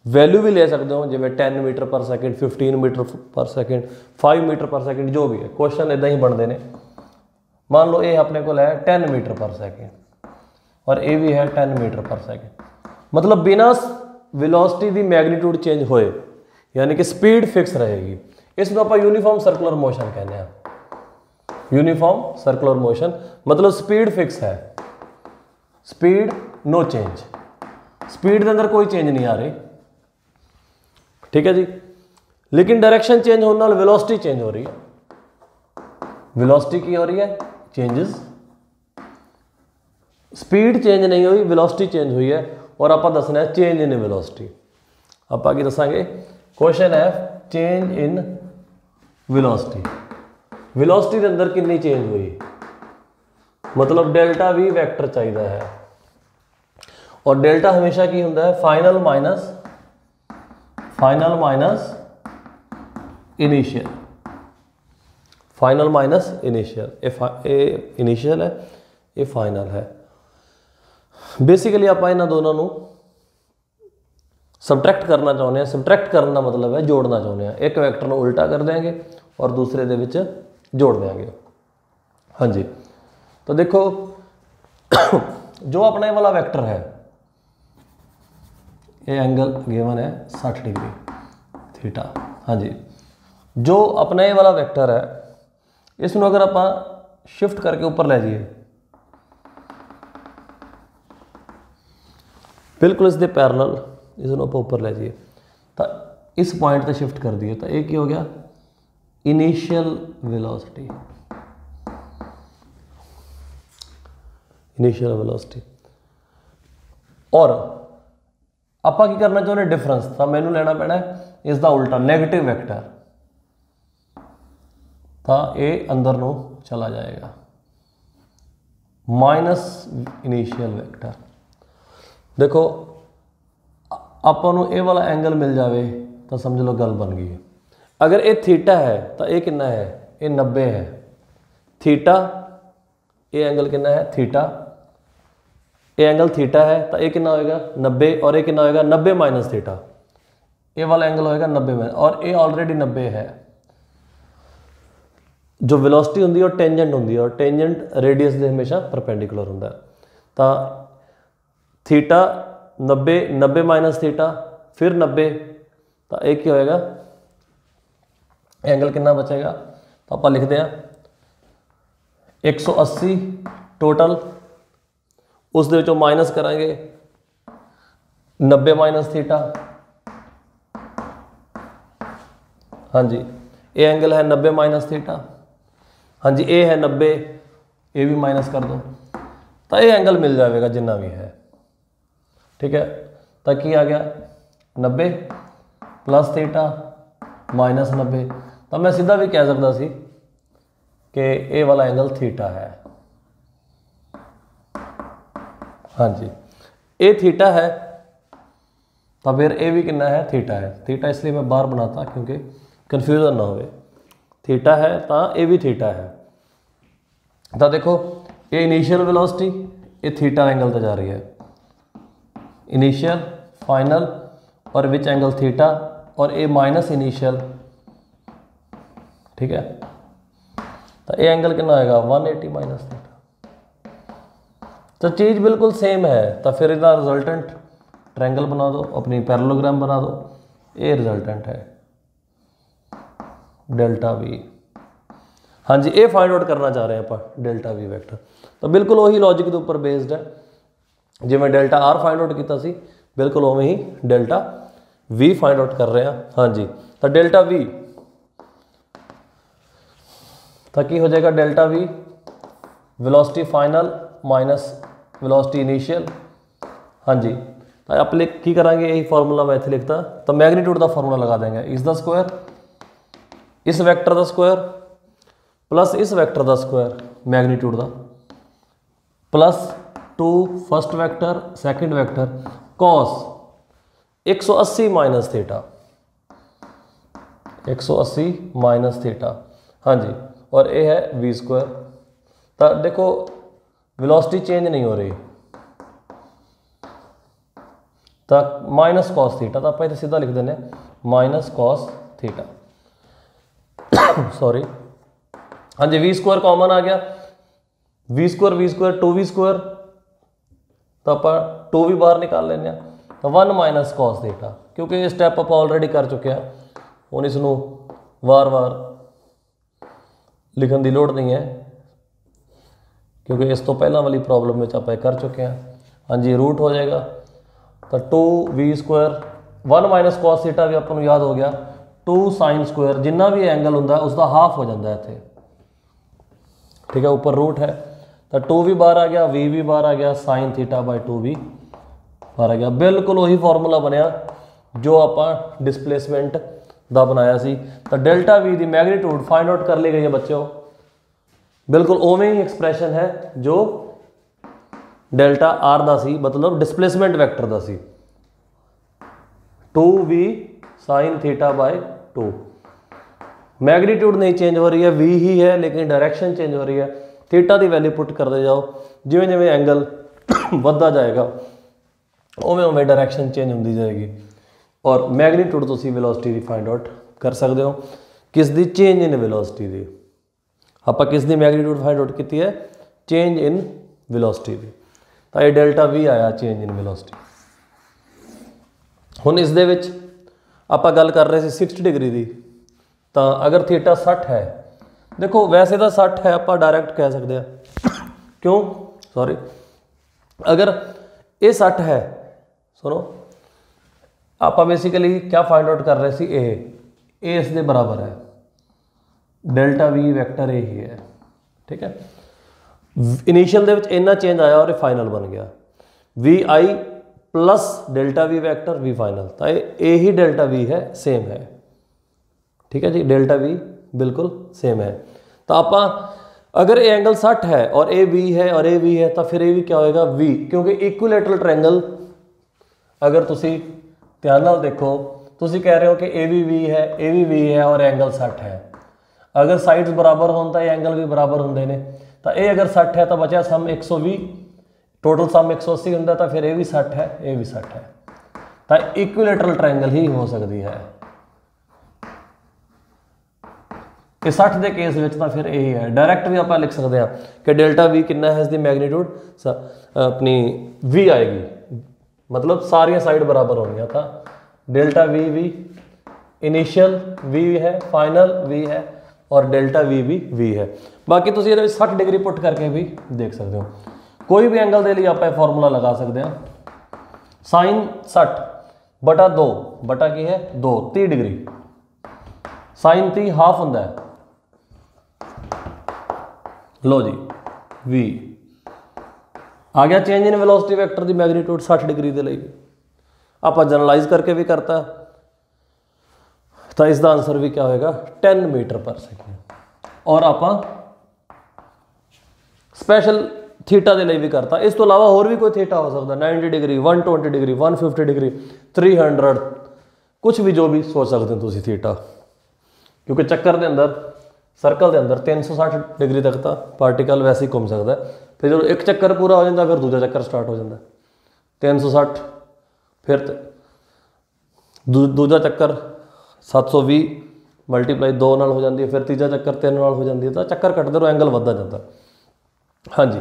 वैल्यू भी ले सकते हो जिवें 10 मीटर पर सैकेंड, 15 मीटर पर सैकेंड, 5 मीटर पर सैकेंड, जो भी है। क्वेश्चन इदा ही बनते हैं। मान लो ये अपने को है 10 मीटर पर सैकेंड और ये भी है 10 मीटर पर सैकेंड, मतलब बिना वेलोसिटी की मैगनीट्यूड चेंज होए, यानी कि स्पीड फिक्स रहेगी। इसमें आप यूनीफॉर्म सर्कुलर मोशन कहते हैं। यूनीफॉर्म सर्कुलर मोशन मतलब स्पीड फिक्स है, स्पीड नो चेंज, स्पीड के अंदर कोई चेंज नहीं आ रही, ठीक है जी। लेकिन डायरेक्शन चेंज होने नाल वेलोसिटी चेंज हो रही है। वेलोसिटी की हो रही है चेंजेस, स्पीड चेंज नहीं हुई, वेलोसिटी चेंज हुई है। और आप दसना है चेंज इन वेलोसिटी। आप की दसांगे क्वेश्चन है चेंज इन वेलोसिटी, वेलोसिटी के अंदर कितनी चेंज हुई, मतलब डेल्टा वी वैक्टर चाहिए है। और डेल्टा हमेशा की होंदा है final minus initial, final minus initial. ये इनिशियल है, ये फाइनल है। बेसिकली आप इन्होंने दोनों को सबट्रैक्ट करना चाहते हैं। सबट्रैक्ट करने का मतलब है जोड़ना चाहते हैं। एक वैक्टर को उल्टा कर देंगे और दूसरे दे विच जोड़ देंगे। हाँ जी, तो देखो जो अपना ये वाला वैक्टर है, ये एंगल गिवन है 60 डिग्री थीटा। हाँ जी, जो अपना ये वाला वैक्टर है इसमें अगर आप शिफ्ट करके ऊपर ले जाइए, बिल्कुल इसके पैरेलल इसमें आप ऊपर ले जाइए तो इस पॉइंट पे शिफ्ट कर दिए तो एक ही हो गया इनिशियल वेलोसिटी, इनिशियल वेलोसिटी। और आप की करना चाहते हैं डिफरेंस, तो मैनू लेना पैना है इसका उल्टा नेगेटिव वैक्टर, तो ये अंदर नो चला जाएगा माइनस इनिशियल वैक्टर। देखो आपको ये वाला एंगल मिल जाए तो समझ लो गल बन गई। अगर ये थीटा है तो ये कितना है, ये 90 है। थीटा ये एंगल कितना है थीटा, ये एंगल थीटा है तो ये कितना होएगा 90, और ये कितना होएगा 90 माइनस थीटा। ये वाला एंगल होएगा 90 माइनस, और ये ऑलरेडी 90 है। जो वेलोसिटी होंगी वो टेंजेंट होंगी है, और टेंजेंट रेडियस के हमेशा परपेंडिकुलर होंगे। तो थीटा 90, 90 माइनस थीटा फिर 90, तो एक ही होएगा एंगल कितना बचेगा, तो आप लिखते हैं 180 टोटल, उस माइनस करांगे 90 माइनस थीटा। हाँ जी, ये एंगल है 90 माइनस थीटा। हाँ जी, ये है 90, ये भी माइनस कर दो तो ये एंगल मिल जाएगा जितना भी है, ठीक है। तो की आ गया 90 प्लस थीटा माइनस 90, तो मैं सीधा भी कह सकता सी कि ये वाला एंगल थीटा है। हाँ जी, ये थीटा है तो फिर ये भी कितना है थीटा है। थीटा इसलिए मैं बाहर बनाता क्योंकि कन्फ्यूजन ना हो। थीटा है तो ये भी थीटा है। तो देखो ये इनिशियल वेलोसिटी, ये थीटा एंगल तो जा रही है, इनिशियल फाइनल और विच एंगल थीटा, और ये माइनस इनिशियल, ठीक है। तो ये एंगल कितना आएगा 180 माइनस थीटा। तो चीज़ बिल्कुल सेम है। तो फिर इसका रिजल्टेंट ट्रायंगल बना दो, अपनी पैरेललोग्राम बना दो, ये रिजल्टेंट है डेल्टा वी। हाँ जी, ये फाइंड आउट करना चाह रहे हैं आप डेल्टा वी वैक्टर। तो बिल्कुल वही लॉजिक के ऊपर बेस्ड है, जिवें डेल्टा आर फाइंड आउट किया सी, बिल्कुल उवें ही डेल्टा वी फाइंड आउट कर रहे हैं। हाँ जी, तो डेल्टा वी तो की हो जाएगा delta we velocity final minus velocity initial. हाँ जी, तो आप की करांगे यही फार्मूला मैं इत्थे लिखता, तो मैग्नीट्यूड का फार्मूला लगा देंगे इस दा स्क्वायर, इस वैक्टर का स्क्वायर प्लस इस वैक्टर का स्क्वायर मैग्नीट्यूड का, plus 2 first vector second vector cos 180 minus theta, 180 minus theta. हाँ जी, और ये है वी स्क्वायर। तो देखो वेलोसिटी चेंज नहीं हो रही, तो माइनस कॉस थीटा, तो आप इसे सीधा लिख देने माइनस कॉस थीटा सॉरी। हाँ जी, वी स्क्वायर कॉमन आ गया, वी स्क्वायर 2v², तो आप 2 भी बाहर निकाल लेने, तो 1 माइनस कॉस थीटा, क्योंकि ये स्टैप आप ऑलरेडी कर चुके हैं, हूँ इसनों वार वार लिखने की लोड़ नहीं है, क्योंकि इस तो पहला वाली प्रॉब्लम में आप कर चुके हैं। हाँ जी, रूट हो जाएगा, तो 2v², 1 माइनस कॉस थीटा भी आपको याद हो गया, 2 साइन स्क्वायर, जिन्ना भी एंगल होंगे उसका हाफ हो जाता है इतने, ठीक है, ऊपर रूट है, तो 2 भी बाहर आ गया, v भी बाहर आ गया, साइन थीटा बाय 2 भी बाहर आ गया। बिल्कुल वही फॉर्मूला बनया जो आप डिस्प्लेसमेंट का बनाया सी। तो डेल्टा वी की मैग्नीट्यूड फाइंड आउट कर ली गई है बच्चों, बिल्कुल उवें ही एक्सप्रैशन है जो डेल्टा आर का सी, मतलब डिस्प्लेसमेंट वैक्टर का सी, 2v sine theta by 2। Magnitude नहीं चेंज हो रही है, v ही है, लेकिन डायरेक्शन चेंज हो रही है। थीटा की वैल्यू पुट करते जाओ, जिमें जिमें एंगल बढ़ता जाएगा उवें उवें डायरेक्शन चेंज होती जाएगी, और मैग्नीट्यूड तुसीं वेलोसिटी की फाइंड आउट कर सकते हो, किस दी चेंज इन वेलोसिटी की। आप किस दी मैग्नीट्यूड फाइंड आउट की है, चेंज इन वेलोसिटी की, तो ये डेल्टा वी आया चेंज इन वेलोसिटी। हुण इस दे विच आपां गल कर रहे सी 60 डिग्री की, तो अगर थीटा 60 है, देखो वैसे तो 60 है, आप डायरैक्ट कह सकते हैं क्यों, सॉरी, अगर ये 60 है, सुनो आप बेसिकली क्या फाइंड आउट कर रहे सी, ए इस दे बराबर है, डेल्टा वी वैक्टर ए ही है, ठीक है। इनिशियल दे विच इन्ना चेंज आया और फाइनल बन गया, V I plus delta V vector V final, तो ए ही डेल्टा वी है, सेम है, ठीक है जी, डेल्टा वी बिल्कुल सेम है। तो आप अगर ए एंगल 60 है और ए बी है और ए बी है, तो फिर ए भी क्या होएगा वी, क्योंकि इक्विलेटरल ट्रायंगल अगर तुसी ध्यान नाल देखो, तुसी कह रहे हो कि ए भी वी है, ए भी वी है और एंगल 60 है, अगर साइड्स बराबर हों तो एंगल भी बराबर होंगे ने, तो ए अगर 60 है तो बचा सम 120, टोटल सम 180 होंगे, तो फिर ए भी 60 है, ए भी 60 है, तो इक्विलेटरल ट्रायंगल ही हो सकती है। कि 60 के केस में तो फिर यही है, डायरैक्ट भी आप लिख सकते हैं कि डेल्टा वी कितना है, इसकी मैग्नीट्यूड अपनी वी आएगी, मतलब सारिया साइड बराबर होंगी, था delta V V initial V है, फाइनल वी है, और डेल्टा वी भी वी है। बाकी तुम ये 60 डिग्री पुट करके भी देख सकते हो, कोई भी एंगल के लिए आप फॉर्मूला लगा सकते हैं, साइन 60 बटा 2 बटा की है 2, 30 डिग्री, साइन 30 हाफ होंगे, लो जी वी आ गया चेंज इन वेलोसिटी वैक्टर की मैग्नीट्यूड 60 डिग्री के लिए। आप जनरलाइज करके भी करता, तो इसका आंसर भी क्या होगा 10 मीटर पर सेकेंड। और आप स्पैशल थीटा के लिए भी करता, इस तो अलावा और भी कोई थीटा हो सकता, 90 डिग्री 120 डिग्री 150 डिग्री 300, कुछ भी जो भी सोच सकते हो तुम थीटा, क्योंकि चक्कर के अंदर सर्कल के अंदर 360 डिग्री तक तो पार्टिकल वैसे ही घूम सकता है, फिर जो एक चक्कर पूरा हो जाता फिर दूसरा चक्कर स्टार्ट हो जाता, 360 फिर दूसरा चक्कर 720 मल्टीप्लाई 2 नाल हो जाती है, फिर तीजा चक्कर 3 नाल हो जाती है, तो चक्कर कटते रहो एंगल बढ़ता जाता। हाँ जी,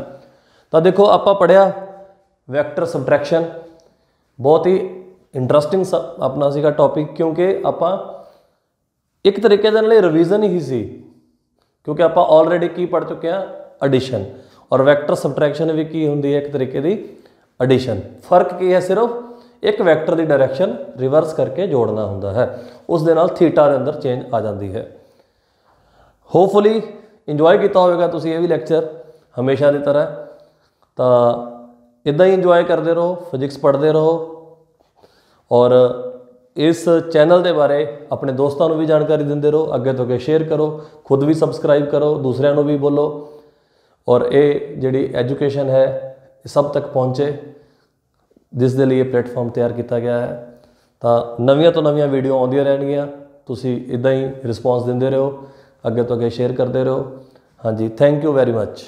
तो देखो आप पढ़िया वैक्टर सबट्रैक्शन, बहुत ही इंटरस्टिंग अपना सीगा टॉपिक, क्योंकि आप एक तरीके के रिवीजन ही सी, क्योंकि आप ऑलरेडी की पढ़ चुके हैं एडिशन, और वैक्टर सबट्रैक्शन भी की होंगी है एक तरीके की एडिशन। फर्क की है सिर्फ एक वैक्टर की डायरैक्शन रिवर्स करके जोड़ना होंदा है, उस दे नाल थीटा के अंदर चेंज आ जाती है। होपफुली इंजॉय किया होगा तुसीं ये भी लैक्चर हमेशा की तरह, तो इदा ही इंजॉय करते रहो, फिजिक्स पढ़ते रहो, और इस चैनल के बारे अपने दोस्तों भी जानकारी देंदे रहो, अगे तो अगे शेयर करो, खुद भी सबसक्राइब करो, दूसरों को भी बोलो और ये जिहड़ी एजुकेशन है सब तक पहुँचे, जिस दे लिए प्लेटफॉर्म तैयार किया गया है। तो नवीं तो नवीं वीडियो आउंदियां रहणगियां, तुसी इदां ही रिस्पॉन्स देंदे रहो, अगे तो अगे शेयर करते रहो। हाँ जी, थैंक यू वेरी मच।